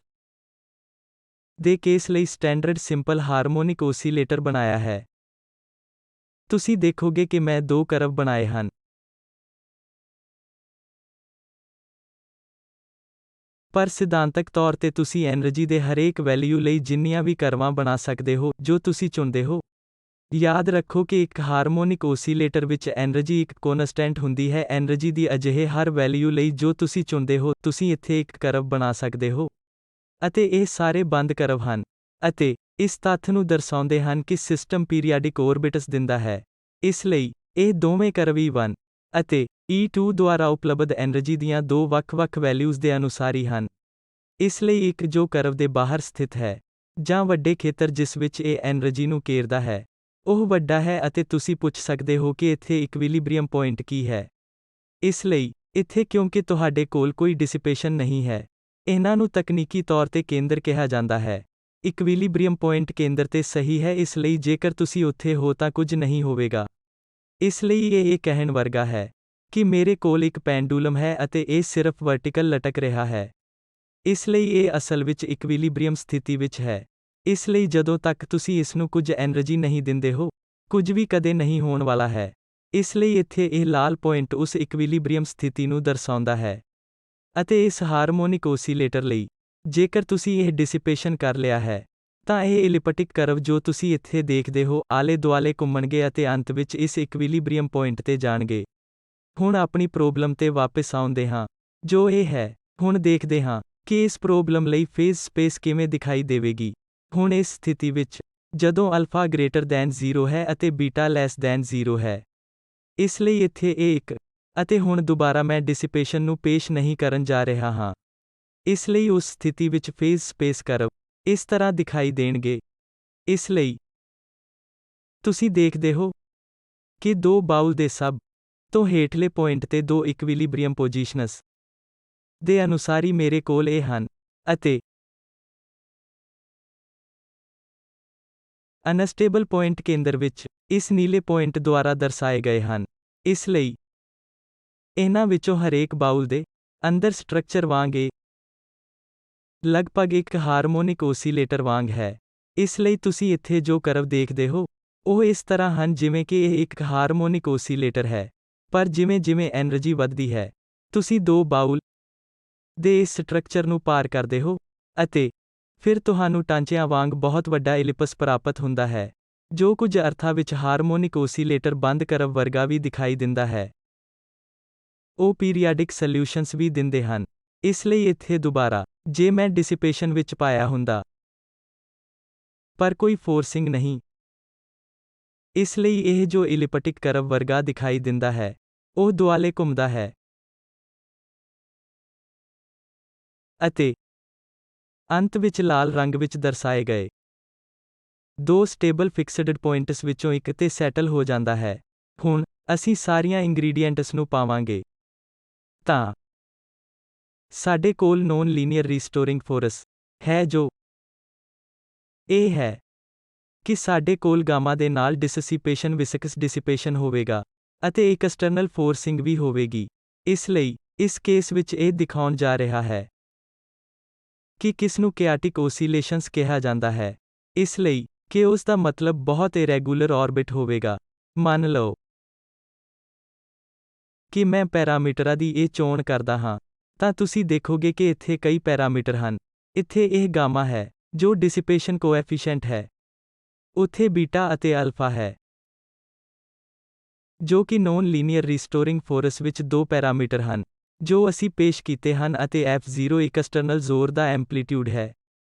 ਦੇ ਕੇਸ ਲਈ ਸਟੈਂਡਰਡ ਸਿੰਪਲ ਹਾਰਮੋਨਿਕ ਓਸੀਲੇਟਰ ਬਣਾਇਆ ਹੈ। ਤੁਸੀਂ ਦੇਖੋਗੇ ਕਿ ਮੈਂ ਦੋ ਕਰਵ ਬਣਾਏ ਹਨ। ਪਰ ਸਿਧਾਂਤਕ ਤੌਰ ਤੇ ਤੁਸੀਂ એનર્ਜੀ ਦੇ ਹਰੇਕ ਵੈਲਿਊ ਲਈ ਜਿੰਨੀਆਂ ਵੀ ਕਰਵਾਂ ਬਣਾ ਸਕਦੇ ਹੋ ਜੋ ਤੁਸੀਂ ਚੁਣਦੇ ਹੋ। ਯਾਦ ਰੱਖੋ ਕਿ ਇੱਕ ਹਾਰਮੋਨਿਕ ਓਸੀਲੇਟਰ ਵਿੱਚ એનર્ਜੀ ਇੱਕ ਕੋਨਸਟੈਂਟ ਹੁੰਦੀ ਹੈ। એનર્ਜੀ ਦੀ ਅਜਿਹੇ ਹਰ ਵੈਲਿਊ ਲਈ ਜੋ ਤੁਸੀਂ ਚੁਣਦੇ ਹੋ, ਤੁਸੀਂ ਇੱਥੇ ਇੱਕ ਕਰਵ ਬਣਾ ਸਕਦੇ ਹੋ। ਅਤੇ ਇਹ ਸਾਰੇ ਬੰਦ ਕਰਵ ਹਨ। ਅਤੇ ਇਸ ਤੱਥ ਨੂੰ ਦਰਸਾਉਂਦੇ ਹਨ ਕਿ ਸਿਸਟਮ ਪੀਰੀਆਡਿਕ ਓਰਬਿਟਸ ਦਿੰਦਾ ਹੈ। ਇਸ ਲਈ ਇਹ ਦੋਵੇਂ ਕਰਵ E1 ਅਤੇ E2 ਦੁਆਰਾ ਉਪਲਬਧ એનર્ਜੀ ਦੀਆਂ ਦੋ ਵੱਖ-ਵੱਖ ਵੈਲਿਊਜ਼ ਦੇ ਅਨੁਸਾਰੀ ਹਨ। ਇਸ ਲਈ ਇੱਕ ਜੋ ਕਰਵ ਦੇ ਬਾਹਰ ਸਥਿਤ ਹੈ, ਜਾਂ ਵੱਡੇ ਖੇਤਰ ਜਿਸ ਵਿੱਚ ਇਹ એનર્ਜੀ ਨੂੰ ਘੇਰਦਾ ਹੈ, ਉਹ ਵੱਡਾ ਹੈ ਅਤੇ ਤੁਸੀਂ ਪੁੱਛ ਸਕਦੇ ਹੋ ਕਿ ਇੱਥੇ ਇਕਵਿਲਿਬ੍ਰੀਅਮ ਪੁਆਇੰਟ ਕੀ ਹੈ। ਇਸ ਲਈ ਇੱਥੇ ਕਿਉਂਕਿ ਤੁਹਾਡੇ ਕੋਲ ਕੋਈ ਡਿਸਿਪੇਸ਼ਨ ਨਹੀਂ ਹੈ, ਇਹਨਾਂ ਨੂੰ ਤਕਨੀਕੀ ਤੌਰ ਤੇ ਕੇਂਦਰ ਕਿਹਾ ਜਾਂਦਾ ਹੈ। ਇਕਵਿਲਿਬ੍ਰੀਅਮ ਪੁਆਇੰਟ ਕੇਂਦਰ ਤੇ ਸਹੀ ਹੈ, ਇਸ ਲਈ ਜੇਕਰ ਤੁਸੀਂ ਉੱਥੇ ਹੋ ਤਾਂ ਕੁਝ ਨਹੀਂ ਹੋਵੇਗਾ। ਇਸ ਲਈ ਇਹ ਕਹਿਣ ਵਰਗਾ ਹੈ ਕਿ ਮੇਰੇ ਕੋਲ ਇੱਕ ਪੈਂਡੂਲਮ ਹੈ ਅਤੇ ਇਹ ਸਿਰਫ ਵਰਟੀਕਲ ਲਟਕ ਰਿਹਾ ਹੈ। ਇਸ ਲਈ ਇਹ ਅਸਲ ਵਿੱਚ ਇਕਵਿਲਿਬ੍ਰੀਅਮ ਸਥਿਤੀ ਵਿੱਚ ਹੈ। ਇਸ ਲਈ ਜਦੋਂ ਤੱਕ ਤੁਸੀਂ ਇਸ ਨੂੰ ਕੁਝ એનર્ਜੀ ਨਹੀਂ ਦਿੰਦੇ ਹੋ, ਕੁਝ ਵੀ ਕਦੇ ਨਹੀਂ ਹੋਣ ਵਾਲਾ ਹੈ। ਇਸ ਲਈ ਇੱਥੇ ਇਹ ਲਾਲ ਪੁਆਇੰਟ ਉਸ ਇਕਵਿਲਿਬ੍ਰੀਅਮ ਸਥਿਤੀ ਨੂੰ ਦਰਸਾਉਂਦਾ ਹੈ। ਅਤੇ ਇਸ ਹਾਰਮੋਨਿਕ ਓਸੀਲੇਟਰ ਲਈ ਜੇਕਰ ਤੁਸੀਂ ਇਹ ਡਿਸਿਪੇਸ਼ਨ ਕਰ ਲਿਆ ਹੈ, ਤਾਂ ਇਹ ਇਲਿਪਟਿਕ ਕਰਵ ਜੋ ਤੁਸੀਂ ਇੱਥੇ ਦੇਖਦੇ ਹੋ, ਆਲੇ ਦੁਆਲੇ ਘੁੰਮਣਗੇ ਅਤੇ ਅੰਤ ਵਿੱਚ ਇਸ ਇਕਵਿਲਿਬ੍ਰੀਅਮ ਪੁਆਇੰਟ ਤੇ ਜਾਣਗੇ। ਹੁਣ ਆਪਣੀ ਪ੍ਰੋਬਲਮ ਤੇ ਵਾਪਸ ਆਉਂਦੇ ਹਾਂ, ਜੋ ਇਹ ਹੈ। ਹੁਣ ਦੇਖਦੇ ਹਾਂ ਕਿ ਇਸ ਪ੍ਰੋਬਲਮ ਲਈ ਫੇਜ਼ ਸਪੇਸ ਕਿਵੇਂ ਦਿਖਾਈ ਦੇਵੇਗੀ। ਹੁਣ ਇਸ ਸਥਿਤੀ ਵਿੱਚ ਜਦੋਂ ਅਲਫਾ ਗ੍ਰੇਟਰ ਦੈਨ 0 ਹੈ ਅਤੇ ਬੀਟਾ ਲੈਸ ਦੈਨ 0 ਹੈ। ਇਸ ਲਈ ਇੱਥੇ ਇਹ ਇੱਕ ਅਤੇ ਹੁਣ ਦੁਬਾਰਾ ਮੈਂ ਡਿਸਿਪੇਸ਼ਨ ਨੂੰ ਪੇਸ਼ ਨਹੀਂ ਕਰਨ ਜਾ ਰਿਹਾ ਹਾਂ। ਇਸ ਲਈ ਉਸ ਸਥਿਤੀ ਵਿੱਚ ਫੇਜ਼ ਸਪੇਸ ਕਰਵ ਇਸ ਤਰ੍ਹਾਂ ਦਿਖਾਈ ਦੇਣਗੇ। ਇਸ ਲਈ ਤੁਸੀਂ ਦੇਖਦੇ ਹੋ ਕਿ ਦੋ ਬਾਉਲ ਦੇ ਸਭ ਤੋਂ ਹੇਠਲੇ ਪੁਆਇੰਟ ਤੇ ਦੋ ਇਕਵਿਲਿਬ੍ਰੀਅਮ ਪੋਜੀਸ਼ਨਸ ਦੇ ਅਨੁਸਾਰੀ ਮੇਰੇ ਕੋਲ ਇਹ ਹਨ ਅਤੇ ਅਨਸਟੇਬਲ ਪੁਆਇੰਟ ਕੇਂਦਰ ਵਿੱਚ ਇਸ ਨੀਲੇ ਪੁਆਇੰਟ ਦੁਆਰਾ ਦਰਸਾਏ ਗਏ ਹਨ। ਇਸ ਲਈ ਇਹਨਾਂ ਵਿੱਚੋਂ ਹਰੇਕ ਬਾਉਲ ਦੇ ਅੰਦਰ ਸਟਰਕਚਰ ਵਾਂਗ ਇਹ ਲਗਭਗ ਇੱਕ ਹਾਰਮੋਨਿਕ ਓਸੀਲੇਟਰ ਵਾਂਗ ਹੈ। ਇਸ ਲਈ ਤੁਸੀਂ ਇੱਥੇ ਜੋ ਕਰਵ ਦੇਖਦੇ ਹੋ, ਉਹ ਇਸ ਤਰ੍ਹਾਂ ਹਨ ਜਿਵੇਂ ਕਿ ਇਹ ਇੱਕ ਹਾਰਮੋਨਿਕ ਓਸੀਲੇਟਰ ਹੈ। ਪਰ ਜਿਵੇਂ-ਜਿਵੇਂ એનર્ਜੀ ਵੱਧਦੀ ਹੈ, ਤੁਸੀਂ ਦੋ ਬਾਉਲ ਦੇ ਇਸ ਸਟਰਕਚਰ ਨੂੰ ਪਾਰ ਕਰਦੇ ਹੋ ਅਤੇ ਫਿਰ ਤੁਹਾਨੂੰ ਟਾਂਚਿਆਂ ਵਾਂਗ ਬਹੁਤ ਵੱਡਾ ਇਲਿਪਸ ਪ੍ਰਾਪਤ ਹੁੰਦਾ ਹੈ, ਜੋ ਕੁਝ ਅਰਥਾਂ ਵਿੱਚ ਹਾਰਮੋਨਿਕ ਓਸੀਲੇਟਰ ਬੰਦ ਕਰਵ ਵਰਗਾ ਵੀ ਦਿਖਾਈ ਦਿੰਦਾ ਹੈ। ਉਹ ਪੀਰੀਆਡਿਕ ਸੋਲਿਊਸ਼ਨਸ ਵੀ ਦਿੰਦੇ ਹਨ। ਇਸ ਲਈ ਇੱਥੇ ਦੁਬਾਰਾ ਜੇ ਮੈਂ ਡਿਸਿਪੇਸ਼ਨ ਵਿੱਚ ਪਾਇਆ ਹੁੰਦਾ, ਪਰ ਕੋਈ ਫੋਰਸਿੰਗ ਨਹੀਂ। ਇਸ ਲਈ ਇਹ ਜੋ ਇਲਿਪਟਿਕ ਕਰਵ ਵਰਗਾ ਦਿਖਾਈ ਦਿੰਦਾ ਹੈ, ਉਹ ਦੁਆਲੇ ਘੁੰਮਦਾ ਹੈ। ਅਤੇ ਅੰਤ ਵਿੱਚ ਲਾਲ ਰੰਗ ਵਿੱਚ ਦਰਸਾਏ ਗਏ ਦੋ ਸਟੇਬਲ ਫਿਕਸਡ ਪੁਆਇੰਟਸ ਵਿੱਚੋਂ ਇੱਕ ਤੇ ਸੈਟਲ ਹੋ ਜਾਂਦਾ ਹੈ। ਹੁਣ ਅਸੀਂ ਸਾਰੀਆਂ ਇੰਗਰੀਡੀਐਂਟਸ ਨੂੰ ਪਾਵਾਂਗੇ ਤਾਂ ਸਾਡੇ ਕੋਲ ਨੌਨ ਲੀਨੀਅਰ ਰੀਸਟੋਰਿੰਗ ਫੋਰਸ ਹੈ, ਜੋ ਇਹ ਹੈ ਕਿ ਸਾਡੇ ਕੋਲ ਗਾਮਾ ਦੇ ਨਾਲ ਡਿਸਸੀਪੇਸ਼ਨ ਵਿਸਕਸ ਡਿਸਿਪੇਸ਼ਨ ਹੋਵੇਗਾ ਅਤੇ ਇੱਕ ਐਕਸਟਰਨਲ ਫੋਰਸਿੰਗ ਵੀ ਹੋਵੇਗੀ। ਇਸ ਲਈ ਇਸ ਕੇਸ ਵਿੱਚ ਇਹ ਦਿਖਾਉਣ ਜਾ ਰਿਹਾ ਹੈ ਕਿ ਕਿਸ ਨੂੰ ਕਿਆਟਿਕ ਓਸੀਲੇਸ਼ਨਸ ਕਿਹਾ ਜਾਂਦਾ ਹੈ। ਇਸ ਲਈ ਕਿ ਉਸ ਦਾ ਮਤਲਬ ਬਹੁਤ ਇਰੈਗੂਲਰ ਆਰਬਿਟ ਹੋਵੇਗਾ। ਮੰਨ ਲਓ ਕਿ ਮੈਂ ਪੈਰਾਮੀਟਰਾਂ ਦੀ ਇਹ ਚੋਣ ਕਰਦਾ ਹਾਂ, ਤਾਂ ਤੁਸੀਂ ਦੇਖੋਗੇ ਕਿ ਇੱਥੇ ਕਈ ਪੈਰਾਮੀਟਰ ਹਨ। ਇੱਥੇ ਇਹ ਗਾਮਾ ਹੈ, ਜੋ ਡਿਸਿਪੇਸ਼ਨ ਕੋਐਫੀਸ਼ੀਐਂਟ ਹੈ। ਉੱਥੇ ਬੀਟਾ ਅਤੇ ਅਲਫਾ ਹੈ, ਜੋ ਕਿ ਨੌਨ ਲੀਨੀਅਰ ਰੀਸਟੋਰਿੰਗ ਫੋਰਸ ਵਿੱਚ ਦੋ ਪੈਰਾਮੀਟਰ ਹਨ ਜੋ ਅਸੀਂ ਪੇਸ਼ ਕੀਤੇ ਹਨ, ਅਤੇ F0 ਇੱਕ ਐਕਸਟਰਨਲ ਜ਼ੋਰ ਦਾ ਐਂਪਲੀਟਿਊਡ ਹੈ।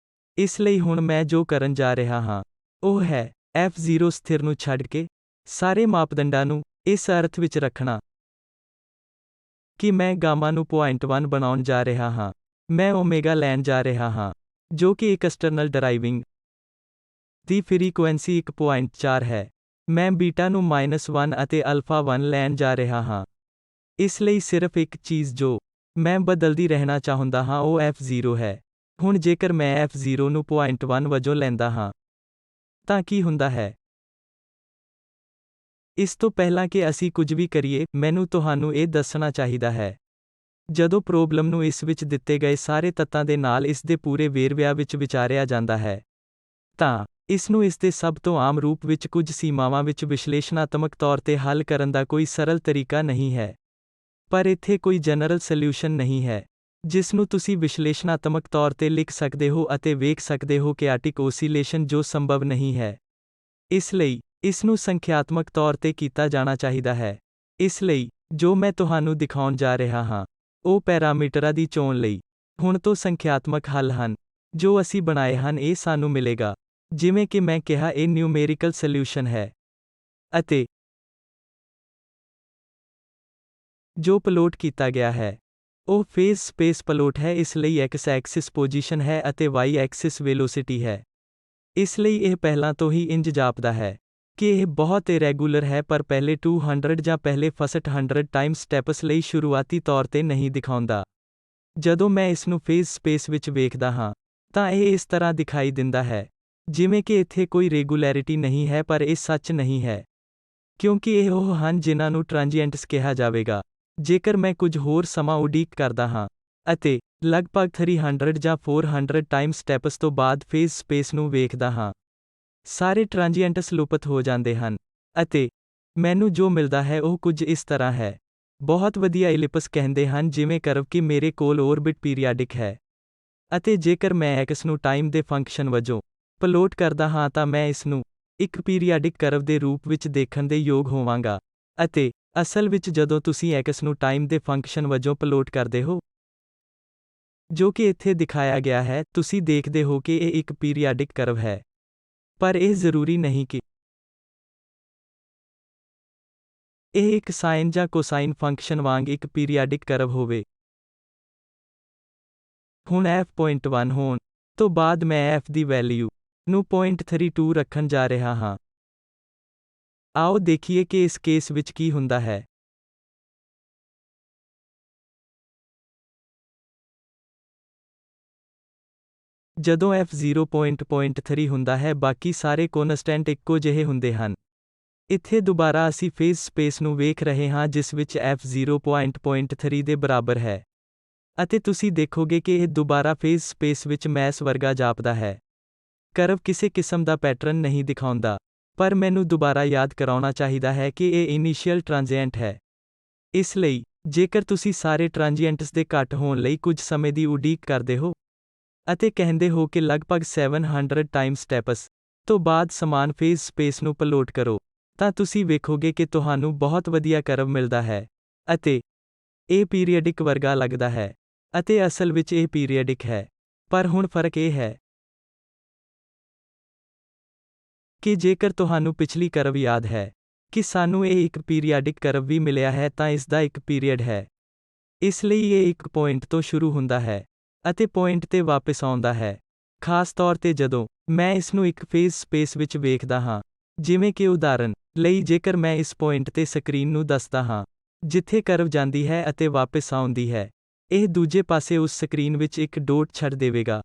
ਇਸ ਲਈ ਹੁਣ ਮੈਂ ਜੋ ਕਰਨ ਜਾ ਰਿਹਾ ਹਾਂ, ਉਹ ਹੈ F0 ਸਥਿਰ ਨੂੰ ਛੱਡ ਕੇ ਸਾਰੇ ਮਾਪਦੰਡਾਂ ਨੂੰ ਇਸ ਅਰਥ ਵਿੱਚ ਰੱਖਣਾ ਕਿ ਮੈਂ ਗਾਮਾ ਨੂੰ 0.1 ਬਣਾਉਣ ਜਾ ਰਿਹਾ ਹਾਂ। ਮੈਂ ਓਮੇਗਾ ਲੈਣ ਜਾ ਰਿਹਾ ਹਾਂ, ਜੋ ਕਿ ਇੱਕ ਐਕਸਟਰਨਲ ਡਰਾਈਵਿੰਗ ਦੀ ਫ੍ਰੀਕੁਐਂਸੀ 1.4 ਹੈ। ਮੈਂ ਬੀਟਾ ਨੂੰ -1 ਅਤੇ ਅਲਫਾ 1 ਲੈਣ ਜਾ ਰਿਹਾ ਹਾਂ। ਇਸ ਲਈ ਸਿਰਫ ਇੱਕ ਚੀਜ਼ ਜੋ ਮੈਂ ਬਦਲਦੀ ਰਹਿਣਾ ਚਾਹੁੰਦਾ ਹਾਂ ਉਹ f0 ਹੈ। ਹੁਣ ਜੇਕਰ ਮੈਂ f0 ਨੂੰ 0.1 ਵਜੋਂ ਲੈਂਦਾ ਹਾਂ ਤਾਂ ਕੀ ਹੁੰਦਾ ਹੈ? ਇਸ ਤੋਂ ਪਹਿਲਾਂ ਕਿ ਅਸੀਂ ਕੁਝ ਵੀ ਕਰੀਏ, ਮੈਨੂੰ ਤੁਹਾਨੂੰ ਇਹ ਦੱਸਣਾ ਚਾਹੀਦਾ ਹੈ। ਜਦੋਂ ਪ੍ਰੋਬਲਮ ਨੂੰ ਇਸ ਵਿੱਚ ਦਿੱਤੇ ਗਏ ਸਾਰੇ ਤੱਤਾਂ ਦੇ ਨਾਲ ਇਸ ਦੇ ਪੂਰੇ ਵੇਰਵਿਆਂ ਵਿੱਚ ਵਿਚਾਰਿਆ ਜਾਂਦਾ ਹੈ, ਤਾਂ ਇਸ ਨੂੰ ਇਸ ਦੇ ਸਭ ਤੋਂ ਆਮ ਰੂਪ ਵਿੱਚ ਕੁਝ ਸੀਮਾਵਾਂ ਵਿੱਚ ਵਿਸ਼ਲੇਸ਼ਣਾਤਮਕ ਤੌਰ ਤੇ ਹੱਲ ਕਰਨ ਦਾ ਕੋਈ ਸਰਲ ਤਰੀਕਾ ਨਹੀਂ ਹੈ। ਪਰ ਇੱਥੇ ਕੋਈ ਜਨਰਲ ਸੋਲਿਊਸ਼ਨ ਨਹੀਂ ਹੈ ਜਿਸ ਨੂੰ ਤੁਸੀਂ ਵਿਸ਼ਲੇਸ਼ਣਾਤਮਕ ਤੌਰ ਤੇ ਲਿਖ ਸਕਦੇ ਹੋ ਅਤੇ ਵੇਖ ਸਕਦੇ ਹੋ ਕਿਆਟਿਕ ਓਸੀਲੇਸ਼ਨ ਜੋ ਸੰਭਵ ਨਹੀਂ ਹੈ। ਇਸ ਲਈ ਇਸ ਨੂੰ ਸੰਖਿਆਤਮਕ ਤੌਰ ਤੇ ਕੀਤਾ ਜਾਣਾ ਚਾਹੀਦਾ ਹੈ। ਇਸ ਲਈ ਜੋ ਮੈਂ ਤੁਹਾਨੂੰ ਦਿਖਾਉਣ ਜਾ ਰਿਹਾ ਹਾਂ ਉਹ ਪੈਰਾਮੀਟਰਾਂ ਦੀ ਚੋਣ ਲਈ ਹੁਣ ਤੋਂ ਸੰਖਿਆਤਮਕ ਹੱਲ ਹਨ ਜੋ ਅਸੀਂ ਬਣਾਏ ਹਨ। ਇਹ ਸਾਨੂੰ ਮਿਲੇਗਾ। ਜਿਵੇਂ ਕਿ ਮੈਂ ਕਿਹਾ, ਇਹ ਨਿਊਮੇਰੀਕਲ ਸੋਲਿਊਸ਼ਨ ਹੈ ਅਤੇ ਜੋ ਪਲੋਟ ਕੀਤਾ ਗਿਆ ਹੈ ਉਹ ਫੇਜ਼ ਸਪੇਸ ਪਲੋਟ ਹੈ। ਇਸ ਲਈ x ਐਕਸਿਸ ਪੋਜੀਸ਼ਨ ਹੈ ਅਤੇ y ਐਕਸਿਸ ਵੈਲੋਸਿਟੀ ਹੈ। ਇਸ ਲਈ ਇਹ ਪਹਿਲਾਂ ਤੋਂ ਹੀ ਇੰਜ ਜਾਪਦਾ ਹੈ ਕਿ ਇਹ ਬਹੁਤ ਇਰੈਗੂਲਰ ਹੈ, ਪਰ ਪਹਿਲੇ 200 ਜਾਂ ਪਹਿਲੇ ਫਸਟ 100 ਟਾਈਮ ਸਟੈਪਸ ਲਈ ਸ਼ੁਰੂਆਤੀ ਤੌਰ ਤੇ ਨਹੀਂ ਦਿਖਾਉਂਦਾ। ਜਦੋਂ ਮੈਂ ਇਸ ਨੂੰ ਫੇਜ਼ ਸਪੇਸ ਵਿੱਚ ਵੇਖਦਾ ਹਾਂ ਤਾਂ ਇਹ ਇਸ ਤਰ੍ਹਾਂ ਦਿਖਾਈ ਦਿੰਦਾ ਹੈ ਜਿਵੇਂ ਕਿ ਇੱਥੇ ਕੋਈ ਰੈਗੂਲੈਰਿਟੀ ਨਹੀਂ ਹੈ, ਪਰ ਇਹ ਸੱਚ ਨਹੀਂ ਹੈ ਕਿਉਂਕਿ ਇਹ ਉਹ ਹਨ ਜਿਨ੍ਹਾਂ ਨੂੰ ਟ੍ਰਾਂਜੀਐਂਟਸ ਕਿਹਾ ਜਾਵੇਗਾ। ਜੇਕਰ ਮੈਂ ਕੁਝ ਹੋਰ ਸਮਾਂ ਉਡੀਕ ਕਰਦਾ ਹਾਂ ਅਤੇ ਲਗਭਗ 300 ਜਾਂ 400 ਟਾਈਮ ਸਟੈਪਸ ਤੋਂ ਬਾਅਦ ਫੇਜ਼ ਸਪੇਸ ਨੂੰ ਵੇਖਦਾ ਹਾਂ, ਸਾਰੇ ਟ੍ਰਾਂਜੀਐਂਟਸ ਲੁਪਤ ਹੋ ਜਾਂਦੇ ਹਨ ਅਤੇ ਮੈਨੂੰ ਜੋ ਮਿਲਦਾ ਹੈ ਉਹ ਕੁਝ ਇਸ ਤਰ੍ਹਾਂ ਹੈ। ਬਹੁਤ ਵਧੀਆ ਇਲਿਪਸ ਕਹਿੰਦੇ ਹਨ ਜਿਵੇਂ ਕਰਵ ਕਿ ਮੇਰੇ ਕੋਲ ਓਰਬਿਟ ਪੀਰੀਆਡਿਕ ਹੈ ਅਤੇ ਜੇਕਰ ਮੈਂ x ਨੂੰ ਟਾਈਮ ਦੇ ਫੰਕਸ਼ਨ ਵਜੋਂ ਪਲੋਟ ਕਰਦਾ ਹਾਂ ਤਾਂ ਮੈਂ ਇਸ ਨੂੰ ਇੱਕ ਪੀਰੀਆਡਿਕ ਕਰਵ ਦੇ ਰੂਪ ਵਿੱਚ ਦੇਖਣ ਦੇ ਯੋਗ ਹੋਵਾਂਗਾ। ਅਤੇ ਅਸਲ ਵਿੱਚ ਜਦੋਂ ਤੁਸੀਂ x ਨੂੰ ਟਾਈਮ ਦੇ ਫੰਕਸ਼ਨ ਵਜੋਂ ਪਲੋਟ ਕਰਦੇ ਹੋ, ਜੋ ਕਿ ਇੱਥੇ ਦਿਖਾਇਆ ਗਿਆ ਹੈ, ਤੁਸੀਂ ਦੇਖਦੇ ਹੋ ਕਿ ਇਹ ਇੱਕ ਪੀਰੀਆਡਿਕ ਕਰਵ ਹੈ। ਪਰ ਇਹ ਜ਼ਰੂਰੀ ਨਹੀਂ ਕਿ ਇਹ ਇੱਕ ਸਾਈਨ ਜਾਂ ਕੋਸਾਈਨ ਫੰਕਸ਼ਨ ਵਾਂਗ ਇੱਕ ਪੀਰੀਆਡਿਕ ਕਰਵ ਹੋਵੇ। ਹੁਣ f.1 ਹੋਣ ਤੋਂ ਬਾਅਦ ਮੈਂ f ਦੀ ਵੈਲਿਊ ਨੂੰ 0.32 ਰੱਖਣ ਜਾ ਰਿਹਾ ਹਾਂ। ਆਓ ਦੇਖੀਏ ਕਿ ਇਸ ਕੇਸ ਵਿੱਚ ਕੀ ਹੁੰਦਾ ਹੈ। ਜਦੋਂ f 0.3 ਹੁੰਦਾ ਹੈ, ਬਾਕੀ ਸਾਰੇ ਕੋਨਸਟੈਂਟ ਇੱਕੋ ਜਿਹੇ ਹੁੰਦੇ ਹਨ। ਇੱਥੇ ਦੁਬਾਰਾ ਅਸੀਂ ਫੇਜ਼ ਸਪੇਸ ਨੂੰ ਵੇਖ ਰਹੇ ਹਾਂ ਜਿਸ ਵਿੱਚ f 0.3 ਦੇ ਬਰਾਬਰ ਹੈ ਅਤੇ ਤੁਸੀਂ ਦੇਖੋਗੇ ਕਿ ਇਹ ਦੁਬਾਰਾ ਫੇਜ਼ ਸਪੇਸ ਵਿੱਚ ਮੈਸ ਵਰਗਾ ਜਾਪਦਾ ਹੈ। ਕਰਵ ਕਿਸੇ ਕਿਸਮ ਦਾ ਪੈਟਰਨ ਨਹੀਂ ਦਿਖਾਉਂਦਾ, ਪਰ ਮੈਨੂੰ ਦੁਬਾਰਾ ਯਾਦ ਕਰਾਉਣਾ ਚਾਹੀਦਾ ਹੈ ਕਿ ਇਹ ਇਨੀਸ਼ੀਅਲ ਟ੍ਰਾਂਜੀਐਂਟ ਹੈ। ਇਸ ਲਈ ਜੇਕਰ ਤੁਸੀਂ ਸਾਰੇ ਟ੍ਰਾਂਜੀਐਂਟਸ ਦੇ ਘੱਟ ਹੋਣ ਲਈ ਕੁਝ ਸਮੇਂ ਦੀ ਉਡੀਕ ਕਰਦੇ ਹੋ ਅਤੇ ਕਹਿੰਦੇ ਹੋ ਕਿ ਲਗਭਗ 700 ਟਾਈਮ ਸਟੈਪਸ ਤੋਂ ਬਾਅਦ ਸਮਾਨ ਫੇਜ਼ ਸਪੇਸ ਨੂੰ ਪਲੋਟ ਕਰੋ, ਤਾਂ ਤੁਸੀਂ ਵੇਖੋਗੇ ਕਿ ਤੁਹਾਨੂੰ ਬਹੁਤ ਵਧੀਆ ਕਰਵ ਮਿਲਦਾ ਹੈ ਅਤੇ ਇਹ ਪੀਰੀਅਡਿਕ ਵਰਗਾ ਲੱਗਦਾ ਹੈ ਅਤੇ ਅਸਲ ਵਿੱਚ ਇਹ ਪੀਰੀਅਡਿਕ ਹੈ। ਪਰ ਹੁਣ ਫਰਕ ਇਹ ਹੈ ਕਿ ਜੇਕਰ ਤੁਹਾਨੂੰ ਪਿਛਲੀ ਕਰਵ ਯਾਦ ਹੈ ਕਿ ਸਾਨੂੰ ਇਹ ਇੱਕ ਪੀਰੀਆਡਿਕ ਕਰਵ ਵੀ ਮਿਲਿਆ ਹੈ ਤਾਂ ਇਸ ਦਾ ਇੱਕ ਪੀਰੀਅਡ ਹੈ। ਇਸ ਲਈ ਇਹ ਇੱਕ ਪੁਆਇੰਟ ਤੋਂ ਸ਼ੁਰੂ ਹੁੰਦਾ ਹੈ ਅਤੇ ਪੁਆਇੰਟ ਤੇ ਵਾਪਸ ਆਉਂਦਾ ਹੈ। ਖਾਸ ਤੌਰ ਤੇ ਜਦੋਂ ਮੈਂ ਇਸ ਨੂੰ ਇੱਕ ਫੇਜ਼ ਸਪੇਸ ਵਿੱਚ ਵੇਖਦਾ ਹਾਂ, ਜਿਵੇਂ ਕਿ ਉਦਾਹਰਨ ਲਈ ਜੇਕਰ ਮੈਂ ਇਸ ਪੁਆਇੰਟ ਤੇ ਸਕਰੀਨ ਨੂੰ ਦੱਸਦਾ ਹਾਂ ਜਿੱਥੇ ਕਰਵ ਜਾਂਦੀ ਹੈ ਅਤੇ ਵਾਪਸ ਆਉਂਦੀ ਹੈ, ਇਹ ਦੂਜੇ ਪਾਸੇ ਉਸ ਸਕਰੀਨ ਵਿੱਚ ਇੱਕ ਡੋਟ ਛੱਡ ਦੇਵੇਗਾ।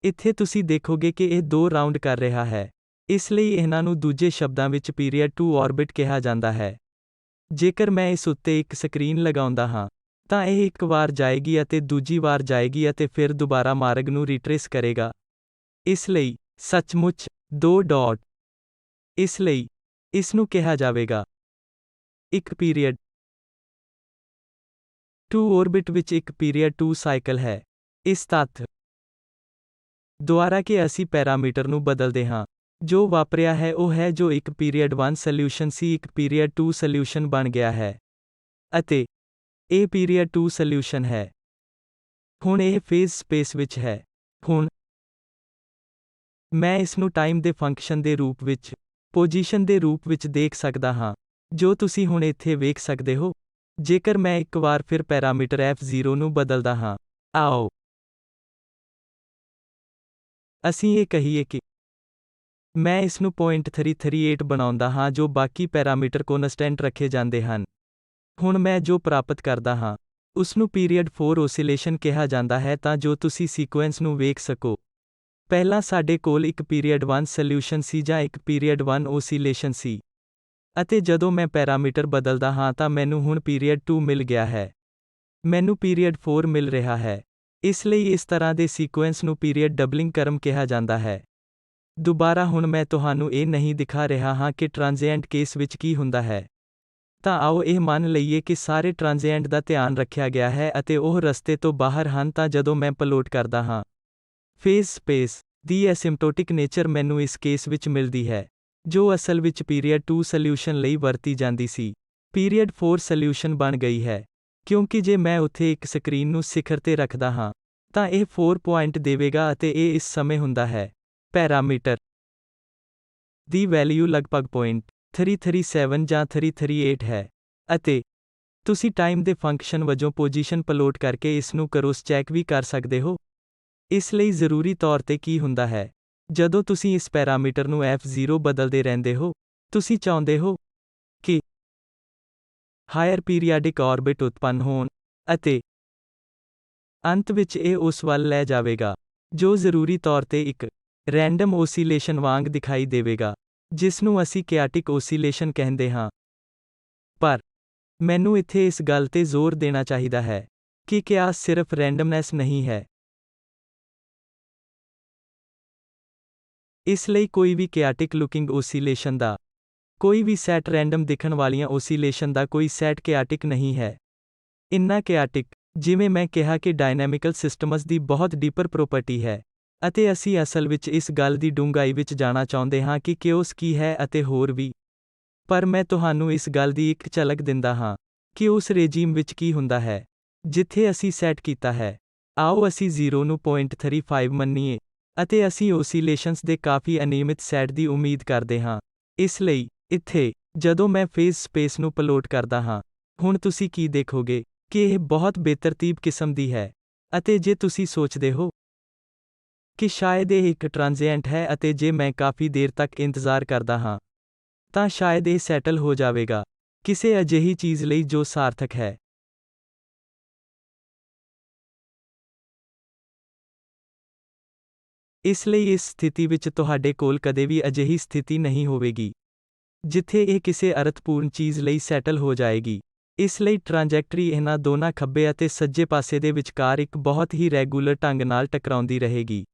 ਇੱਥੇ ਤੁਸੀਂ ਦੇਖੋਗੇ ਕਿ ਇਹ 2 ਰਾਉਂਡ ਕਰ ਰਿਹਾ ਹੈ। ਇਸ ਲਈ ਇਹਨਾਂ ਨੂੰ ਦੂਜੇ ਸ਼ਬਦਾਂ ਵਿੱਚ ਪੀਰੀਅਡ ਟੂ ਆਰਬਿਟ ਕਿਹਾ ਜਾਂਦਾ ਹੈ। ਜੇਕਰ ਮੈਂ ਇਸ ਉੱਤੇ ਇੱਕ ਸਕਰੀਨ ਲਗਾਉਂਦਾ ਹਾਂ ਤਾਂ ਇਹ ਇੱਕ ਵਾਰ ਜਾਏਗੀ ਅਤੇ ਦੂਜੀ ਵਾਰ ਜਾਏਗੀ ਅਤੇ ਫਿਰ ਦੁਬਾਰਾ ਮਾਰਗ ਨੂੰ ਰਿਟਰੇਸ ਕਰੇਗਾ। ਇਸ ਲਈ ਸੱਚਮੁੱਚ 2 ਡਾਟ। ਇਸ ਲਈ ਇਸ ਨੂੰ ਕਿਹਾ ਜਾਵੇਗਾ ਇੱਕ ਪੀਰੀਅਡ ਟੂ ਆਰਬਿਟ ਵਿੱਚ ਇੱਕ ਪੀਰੀਅਡ ਟੂ ਸਾਈਕਲ ਹੈ। ਇਸ ਤੱਥ ਦੁਆਰਾ ਕਿ ਅਸੀਂ ਪੈਰਾਮੀਟਰ ਨੂੰ ਬਦਲਦੇ ਹਾਂ, ਜੋ ਵਾਪਰਿਆ ਹੈ ਉਹ ਹੈ ਜੋ ਇੱਕ ਪੀਰੀਅਡ 1 ਸੋਲਿਊਸ਼ਨ ਸੀ ਇੱਕ ਪੀਰੀਅਡ 2 ਸੋਲਿਊਸ਼ਨ ਬਣ ਗਿਆ ਹੈ ਅਤੇ ਇਹ ਪੀਰੀਅਡ 2 ਸੋਲਿਊਸ਼ਨ ਹੈ। ਹੁਣ ਇਹ ਫੇਜ਼ ਸਪੇਸ ਵਿੱਚ ਹੈ। ਹੁਣ ਮੈਂ ਇਸ ਨੂੰ ਟਾਈਮ ਦੇ ਫੰਕਸ਼ਨ ਦੇ ਰੂਪ ਵਿੱਚ, ਪੋਜੀਸ਼ਨ ਦੇ ਰੂਪ ਵਿੱਚ ਦੇਖ ਸਕਦਾ ਹਾਂ, ਜੋ ਤੁਸੀਂ ਹੁਣ ਇੱਥੇ ਵੇਖ ਸਕਦੇ ਹੋ। ਜੇਕਰ ਮੈਂ ਇੱਕ ਵਾਰ ਫਿਰ ਪੈਰਾਮੀਟਰ f0 ਨੂੰ ਬਦਲਦਾ ਹਾਂ, ਆਓ ਅਸੀਂ ਇਹ ਕਹੀਏ ਕਿ ਮੈਂ ਇਸ ਨੂੰ 0.338 ਬਣਾਉਂਦਾ ਹਾਂ ਜੋ ਬਾਕੀ ਪੈਰਾਮੀਟਰ ਕੌਨਸਟੈਂਟ ਰੱਖੇ ਜਾਂਦੇ ਹਨ। ਹੁਣ ਮੈਂ ਜੋ ਪ੍ਰਾਪਤ ਕਰਦਾ ਹਾਂ, ਉਸ ਨੂੰ ਪੀਰੀਅਡ 4 ਓਸੀਲੇਸ਼ਨ ਕਿਹਾ ਜਾਂਦਾ ਹੈ ਤਾਂ ਜੋ ਤੁਸੀਂ ਸੀਕੁਐਂਸ ਨੂੰ ਵੇਖ ਸਕੋ। ਪਹਿਲਾਂ ਸਾਡੇ ਕੋਲ ਇੱਕ ਪੀਰੀਅਡ 1 ਸੋਲਿਊਸ਼ਨ ਸੀ ਜਾਂ ਇੱਕ ਪੀਰੀਅਡ 1 ਓਸੀਲੇਸ਼ਨ ਸੀ। ਅਤੇ ਜਦੋਂ ਮੈਂ ਪੈਰਾਮੀਟਰ ਬਦਲਦਾ ਹਾਂ ਤਾਂ ਮੈਨੂੰ ਹੁਣ ਪੀਰੀਅਡ 2 ਮਿਲ ਗਿਆ ਹੈ। ਮੈਨੂੰ ਪੀਰੀਅਡ 4 ਮਿਲ ਰਿਹਾ ਹੈ। ਇਸ ਲਈ ਇਸ ਤਰ੍ਹਾਂ ਦੇ ਸੀਕੁਐਂਸ ਨੂੰ ਪੀਰੀਅਡ ਡਬਲਿੰਗ ਕਰਮ ਕਿਹਾ ਜਾਂਦਾ ਹੈ। ਦੁਬਾਰਾ ਹੁਣ ਮੈਂ ਤੁਹਾਨੂੰ ਇਹ ਨਹੀਂ ਦਿਖਾ ਰਿਹਾ ਹਾਂ ਕਿ ਟ੍ਰਾਂਜ਼ੀਐਂਟ ਕੇਸ ਵਿੱਚ ਕੀ ਹੁੰਦਾ ਹੈ। ਤਾਂ ਆਓ ਇਹ ਮੰਨ ਲਈਏ ਕਿ ਸਾਰੇ ਟ੍ਰਾਂਜ਼ੀਐਂਟ ਦਾ ਧਿਆਨ ਰੱਖਿਆ ਗਿਆ ਹੈ ਅਤੇ ਉਹ ਰਸਤੇ ਤੋਂ ਬਾਹਰ ਹਨ ਤਾਂ ਜਦੋਂ ਮੈਂ ਪਲਾਟ ਕਰਦਾ ਹਾਂ ਫੇਜ਼ ਸਪੇਸ ਦੀ ਐਸਿਮਟੋਟਿਕ ਨੇਚਰ ਮੈਨੂੰ ਇਸ ਕੇਸ ਵਿੱਚ ਮਿਲਦੀ ਹੈ, ਜੋ ਅਸਲ ਵਿੱਚ ਪੀਰੀਅਡ 2 ਸੋਲਿਊਸ਼ਨ ਲਈ ਵਰਤੀ ਜਾਂਦੀ ਸੀ, ਪੀਰੀਅਡ 4 ਸੋਲਿਊਸ਼ਨ ਬਣ ਗਈ ਹੈ। ਕਿਉਂਕਿ ਜੇ ਮੈਂ ਉੱਥੇ ਇੱਕ ਸਕਰੀਨ ਨੂੰ ਸਿਖਰ ਤੇ ਰੱਖਦਾ ਹਾਂ, ਤਾਂ ਇਹ 4 ਪੁਆਇੰਟ ਦੇਵੇਗਾ ਅਤੇ ਇਹ ਇਸ ਸਮੇਂ ਹੁੰਦਾ ਹੈ। ਪੈਰਾਮੀਟਰ ਦੀ ਵੈਲਿਊ ਲਗਭਗ 0.337 ਜਾਂ 338 ਹੈ, ਅਤੇ ਤੁਸੀਂ ਟਾਈਮ ਦੇ ਫੰਕਸ਼ਨ ਵਜੋਂ ਪੋਜੀਸ਼ਨ ਪਲਾਟ ਕਰਕੇ ਇਸ ਨੂੰ ਕਰੌਸ ਚੈੱਕ ਵੀ ਕਰ ਸਕਦੇ ਹੋ। ਇਸ ਲਈ ਜ਼ਰੂਰੀ ਤੌਰ ਤੇ ਕੀ ਹੁੰਦਾ ਹੈ, ਜਦੋਂ ਤੁਸੀਂ ਇਸ ਪੈਰਾਮੀਟਰ ਨੂੰ f0 ਬਦਲਦੇ ਰਹਿੰਦੇ ਹੋ, ਤੁਸੀਂ ਚਾਹੁੰਦੇ ਹੋ ਕਿ ਹਾਇਰ ਪੀਰੀਆਡਿਕ ਆਰਬਿਟ ਉਤਪੰਨ ਹੋਣ, ਅਤੇ ਅੰਤ ਵਿੱਚ ਇਹ ਉਸ ਵੱਲ ਲੈ ਜਾਵੇਗਾ, ਜੋ ਜ਼ਰੂਰੀ ਤੌਰ ਤੇ ਇੱਕ ਰੈਂਡਮ ਓਸੀਲੇਸ਼ਨ ਵਾਂਗ ਦਿਖਾਈ ਦੇਵੇਗਾ, ਜਿਸ ਨੂੰ ਅਸੀਂ ਕਿਆਟਿਕ ਓਸੀਲੇਸ਼ਨ ਕਹਿੰਦੇ ਹਾਂ। ਪਰ ਮੈਨੂੰ ਇੱਥੇ ਇਸ ਗੱਲ ਤੇ ਜ਼ੋਰ ਦੇਣਾ ਚਾਹੀਦਾ ਹੈ ਕਿ ਕਿਆਸ ਸਿਰਫ ਰੈਂਡਮਨੈਸ ਨਹੀਂ ਹੈ। ਇਸ ਲਈ ਕੋਈ ਵੀ ਕਿਆਟਿਕ ਲੁਕਿੰਗ ਓਸੀਲੇਸ਼ਨ ਦਾ ਕੋਈ ਵੀ ਸੈਟ ਰੈਂਡਮ ਦਿਖਣ ਵਾਲੀਆਂ ਓਸੀਲੇਸ਼ਨ ਦਾ ਕੋਈ ਸੈਟ ਕਿਆਟਿਕ ਨਹੀਂ ਹੈ। ਇੰਨਾ ਕਿਆਟਿਕ, ਜਿਵੇਂ ਮੈਂ ਕਿਹਾ ਕਿ ਡਾਇਨਾਮਿਕਲ ਸਿਸਟਮਜ਼ ਦੀ ਬਹੁਤ ਡੀਪਰ ਪ੍ਰੋਪਰਟੀ ਹੈ, ਅਤੇ ਅਸੀਂ ਅਸਲ ਵਿੱਚ ਇਸ ਗੱਲ ਦੀ ਡੂੰਘਾਈ ਵਿੱਚ ਜਾਣਾ ਚਾਹੁੰਦੇ ਹਾਂ ਕਿ ਕਿਓਸ ਕੀ ਹੈ ਅਤੇ ਹੋਰ ਵੀ। ਪਰ ਮੈਂ ਤੁਹਾਨੂੰ ਇਸ ਗੱਲ ਦੀ ਇੱਕ ਝਲਕ ਦਿੰਦਾ ਹਾਂ ਕਿ ਉਸ ਰੇਜੀਮ ਵਿੱਚ ਕੀ ਹੁੰਦਾ ਹੈ, ਜਿੱਥੇ ਅਸੀਂ ਸੈਟ ਕੀਤਾ ਹੈ। ਆਓ ਅਸੀਂ 0 ਨੂੰ 0.35 ਮੰਨੀਏ, ਅਤੇ ਅਸੀਂ ਓਸੀਲੇਸ਼ਨਸ ਦੇ ਕਾਫੀ ਅਨਿਯਮਿਤ ਸੈਟ ਦੀ ਉਮੀਦ ਕਰਦੇ ਹਾਂ। ਇਸ ਲਈ, ਇੱਥੇ, ਜਦੋਂ ਮੈਂ ਫੇਜ਼ ਸਪੇਸ ਨੂੰ ਪਲਾਟ ਕਰਦਾ ਹਾਂ, ਹੁਣ ਤੁਸੀਂ ਕੀ ਦੇਖੋਗੇ ਕਿ ਇਹ ਬਹੁਤ ਬੇਤਰਤੀਬ ਕਿਸਮ ਦੀ ਹੈ। ਅਤੇ ਜੇ ਤੁਸੀਂ ਸੋਚਦੇ ਹੋ ਕਿ ਸ਼ਾਇਦ ਇਹ ਇੱਕ ਟ੍ਰਾਂਜ਼ੀਐਂਟ ਹੈ ਅਤੇ ਜੇ ਮੈਂ ਕਾਫੀ ਦੇਰ ਤੱਕ ਇੰਤਜ਼ਾਰ ਕਰਦਾ ਹਾਂ, ਤਾਂ ਸ਼ਾਇਦ ਇਹ ਸੈਟਲ ਹੋ ਜਾਵੇਗਾ, ਕਿਸੇ ਅਜਿਹੀ ਚੀਜ਼ ਲਈ ਜੋ ਸਾਰਥਕ ਹੈ। ਇਸ ਲਈ ਇਸ ਸਥਿਤੀ ਵਿੱਚ ਤੁਹਾਡੇ ਕੋਲ ਕਦੇ ਵੀ ਅਜਿਹੀ ਸਥਿਤੀ ਨਹੀਂ ਹੋਵੇਗੀ, ਜਿੱਥੇ ਇਹ ਕਿਸੇ ਅਰਥਪੂਰਨ ਚੀਜ਼ ਲਈ ਸੈਟਲ ਹੋ ਜਾਏਗੀ। ਇਸ ਲਈ ਟ੍ਰਾਂਜੈਕਟਰੀ ਇਹਨਾਂ ਦੋਨਾਂ ਖੱਬੇ ਅਤੇ ਸੱਜੇ ਪਾਸੇ ਦੇ ਵਿਚਕਾਰ ਇੱਕ ਬਹੁਤ ਹੀ ਰੈਗੂਲਰ ਢੰਗ ਨਾਲ ਟਕਰਾਉਂਦੀ ਰਹੇਗੀ।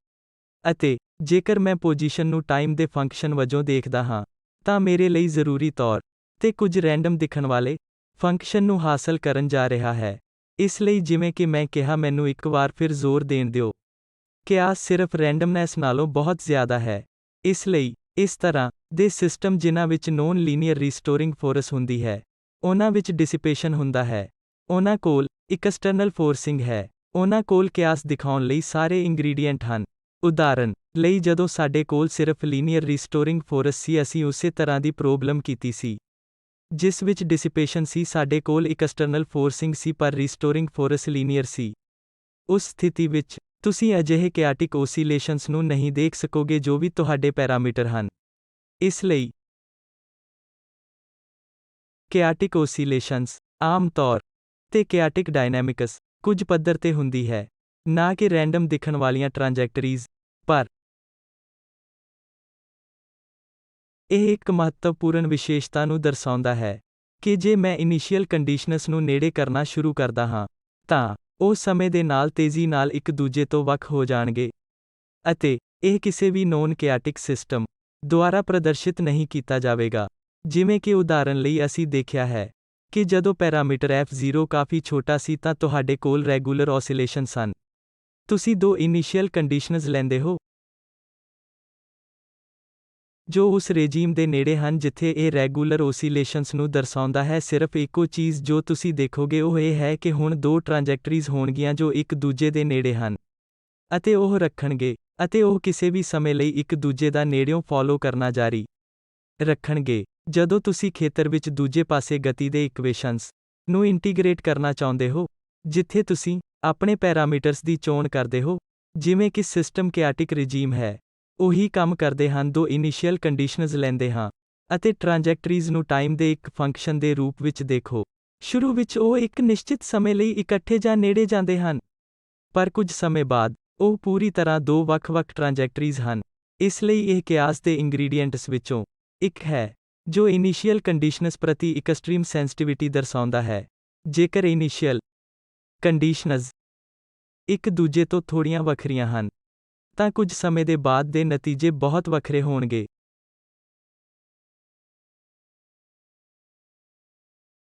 ਅਤੇ ਜੇਕਰ ਮੈਂ ਪੋਜੀਸ਼ਨ ਨੂੰ ਟਾਈਮ ਦੇ ਫੰਕਸ਼ਨ ਵਜੋਂ ਦੇਖਦਾ ਹਾਂ, ਤਾਂ ਮੇਰੇ ਲਈ ਜ਼ਰੂਰੀ ਤੌਰ ਤੇ ਕੁਝ ਰੈਂਡਮ ਦਿਖਣ ਵਾਲੇ ਫੰਕਸ਼ਨ ਨੂੰ ਹਾਸਲ ਕਰਨ ਜਾ ਰਿਹਾ ਹੈ। ਇਸ ਲਈ ਜਿਵੇਂ ਕਿ ਮੈਂ ਕਿਹਾ, ਮੈਨੂੰ ਇੱਕ ਵਾਰ ਫਿਰ ਜ਼ੋਰ ਦੇਣ ਦਿਓ, ਕਿਆਸ ਸਿਰਫ ਰੈਂਡਮਨੈਸ ਨਾਲੋਂ ਬਹੁਤ ਜ਼ਿਆਦਾ ਹੈ। ਇਸ ਲਈ, ਇਸ ਤਰ੍ਹਾਂ ਦੇ ਸਿਸਟਮ ਜਿਨ੍ਹਾਂ ਵਿੱਚ ਨੌਨ ਲੀਨੀਅਰ ਰੀਸਟੋਰਿੰਗ ਫੋਰਸ ਹੁੰਦੀ ਹੈ, ਉਹਨਾਂ ਵਿੱਚ ਡਿਸਿਪੇਸ਼ਨ ਹੁੰਦਾ ਹੈ। ਉਹਨਾਂ ਕੋਲ ਐਕਸਟਰਨਲ ਫੋਰਸਿੰਗ ਹੈ। ਉਹਨਾਂ ਕੋਲ ਕਿਆਸ ਦਿਖਾਉਣ ਲਈ ਸਾਰੇ ਇੰਗਰੀਡੀਐਂਟ ਹਨ। ਉਦਾਹਰਨ ਲਈ, ਜਦੋਂ ਸਾਡੇ ਕੋਲ ਸਿਰਫ ਲੀਨੀਅਰ ਰੀਸਟੋਰਿੰਗ ਫੋਰਸ ਸੀ, ਅਸੀਂ ਉਸੇ ਤਰ੍ਹਾਂ ਦੀ ਪ੍ਰੋਬਲਮ ਕੀਤੀ ਸੀ, ਜਿਸ ਵਿੱਚ ਡਿਸਿਪੇਸ਼ਨ ਸੀ। ਸਾਡੇ ਕੋਲ ਐਕਸਟਰਨਲ ਫੋਰਸਿੰਗ ਸੀ ਪਰ ਰੀਸਟੋਰਿੰਗ ਫੋਰਸ ਲੀਨੀਅਰ ਸੀ। ਉਸ ਸਥਿਤੀ ਵਿੱਚ, ਤੁਸੀਂ ਅਜਿਹੇ ਕਿਆਟਿਕ ਓਸੀਲੇਸ਼ਨਸ ਨੂੰ ਨਹੀਂ ਦੇਖ ਸਕੋਗੇ ਜੋ ਵੀ ਤੁਹਾਡੇ ਪੈਰਾਮੀਟਰ ਹਨ। ਇਸ ਲਈ, ਕਿਆਟਿਕ ਓਸੀਲੇਸ਼ਨਸ ਆਮ ਤੌਰ ਤੇ ਕਿਆਟਿਕ ਡਾਇਨਾਮਿਕਸ ਕੁਝ ਪੱਧਰ ਤੇ ਹੁੰਦੀ ਹੈ, ਨਾ ਕਿ ਰੈਂਡਮ ਦਿਖਣ ਵਾਲੀਆਂ ਟ੍ਰਾਂਜੈਕਟਰੀਜ਼। ਪਰ ਇਹ ਇੱਕ ਮਹੱਤਵਪੂਰਨ ਵਿਸ਼ੇਸ਼ਤਾ ਨੂੰ ਦਰਸਾਉਂਦਾ ਹੈ ਕਿ ਜੇ ਮੈਂ ਇਨੀਸ਼ੀਅਲ ਕੰਡੀਸ਼ਨਸ ਨੂੰ ਨੇੜੇ ਕਰਨਾ ਸ਼ੁਰੂ ਕਰਦਾ ਹਾਂ, ਤਾਂ ਉਹ ਸਮੇਂ ਦੇ ਨਾਲ ਤੇਜ਼ੀ ਨਾਲ ਇੱਕ ਦੂਜੇ ਤੋਂ ਵੱਖ ਹੋ ਜਾਣਗੇ। ਅਤੇ ਇਹ ਕਿਸੇ ਵੀ ਨੌਨ ਕਿਆਟਿਕ ਸਿਸਟਮ ਦੁਆਰਾ ਪ੍ਰਦਰਸ਼ਿਤ ਨਹੀਂ ਕੀਤਾ ਜਾਵੇਗਾ। ਜਿਵੇਂ ਕਿ ਉਦਾਹਰਨ ਲਈ ਅਸੀਂ ਦੇਖਿਆ ਹੈ ਕਿ ਜਦੋਂ ਪੈਰਾਮੀਟਰ f0 ਕਾਫੀ ਛੋਟਾ ਸੀ ਤਾਂ ਤੁਹਾਡੇ ਕੋਲ ਰੈਗੂਲਰ ਓਸੀਲੇਸ਼ਨ ਸਨ। ਤੁਸੀਂ ਦੋ ਇਨੀਸ਼ੀਅਲ ਕੰਡੀਸ਼ਨਸ ਲੈਂਦੇ ਹੋ ਜੋ ਉਸ ਰੇਜੀਮ ਦੇ ਨੇੜੇ ਹਨ ਜਿੱਥੇ ਇਹ ਰੈਗੂਲਰ ਓਸੀਲੇਸ਼ਨਸ ਨੂੰ ਦਰਸਾਉਂਦਾ ਹੈ। ਸਿਰਫ ਇੱਕੋ ਚੀਜ਼ ਜੋ ਤੁਸੀਂ ਦੇਖੋਗੇ ਉਹ ਇਹ ਹੈ ਕਿ ਹੁਣ ਦੋ ਟ੍ਰਾਂਜੈਕਟਰੀਜ਼ ਹੋਣਗੀਆਂ ਜੋ ਇੱਕ ਦੂਜੇ ਦੇ ਨੇੜੇ ਹਨ, ਅਤੇ ਉਹ ਰੱਖਣਗੇ, ਅਤੇ ਉਹ ਕਿਸੇ ਵੀ ਸਮੇਂ ਲਈ ਇੱਕ ਦੂਜੇ ਦਾ ਨੇੜਿਓਂ ਫਾਲੋ ਕਰਨਾ ਜਾਰੀ ਰੱਖਣਗੇ। ਜਦੋਂ ਤੁਸੀਂ ਖੇਤਰ ਵਿੱਚ ਦੂਜੇ ਪਾਸੇ ਗਤੀ ਦੇ ਇਕੁਏਸ਼ਨਸ ਨੂੰ ਇੰਟੀਗ੍ਰੇਟ ਕਰਨਾ ਚਾਹੁੰਦੇ ਹੋ, ਜਿੱਥੇ ਤੁਸੀਂ ਆਪਣੇ ਪੈਰਾਮੀਟਰਸ ਦੀ ਚੋਣ ਕਰਦੇ ਹੋ, ਜਿਵੇਂ ਕਿ ਸਿਸਟਮ ਕਿਆਟਿਕ ਰੇਜੀਮ ਹੈ, ਉਹੀ ਕੰਮ ਕਰਦੇ ਹਨ ਦੋ ਇਨੀਸ਼ੀਅਲ ਕੰਡੀਸ਼ਨਸ ਲੈਂਦੇ ਹਾਂ ਅਤੇ ਟ੍ਰਾਂਜੈਕਟਰੀਜ਼ ਨੂੰ ਟਾਈਮ ਦੇ ਇੱਕ ਫੰਕਸ਼ਨ ਦੇ ਰੂਪ ਵਿੱਚ ਦੇਖੋ। ਸ਼ੁਰੂ ਵਿੱਚ ਉਹ ਇੱਕ ਨਿਸ਼ਚਿਤ ਸਮੇਂ ਲਈ ਇਕੱਠੇ ਜਾਂ ਨੇੜੇ ਜਾਂਦੇ ਹਨ। ਪਰ ਕੁਝ ਸਮੇਂ ਬਾਅਦ, ਉਹ ਪੂਰੀ ਤਰ੍ਹਾਂ ਦੋ ਵੱਖ-ਵੱਖ ਟ੍ਰਾਂਜੈਕਟਰੀਜ਼ ਹਨ। ਇਸ ਲਈ ਇਹ ਕਿਆਸ ਦੇ ਇੰਗਰੀਡੀਐਂਟਸ ਵਿੱਚੋਂ ਇੱਕ ਹੈ, ਜੋ ਇਨੀਸ਼ੀਅਲ ਕੰਡੀਸ਼ਨਸ ਪ੍ਰਤੀ ਐਕਸਟ੍ਰੀਮ ਸੈਂਸਿਟੀਵਿਟੀ ਦਰਸਾਉਂਦਾ ਹੈ। ਜੇਕਰ ਇਨੀਸ਼ੀਅਲ ਕੰਡੀਸ਼ਨਸ ਇੱਕ ਦੂਜੇ ਤੋਂ ਥੋੜ੍ਹੀਆਂ ਵੱਖਰੀਆਂ ਹਨ, ਤਾਂ ਕੁਝ ਸਮੇਂ ਦੇ ਬਾਅਦ ਦੇ ਨਤੀਜੇ ਬਹੁਤ ਵੱਖਰੇ ਹੋਣਗੇ।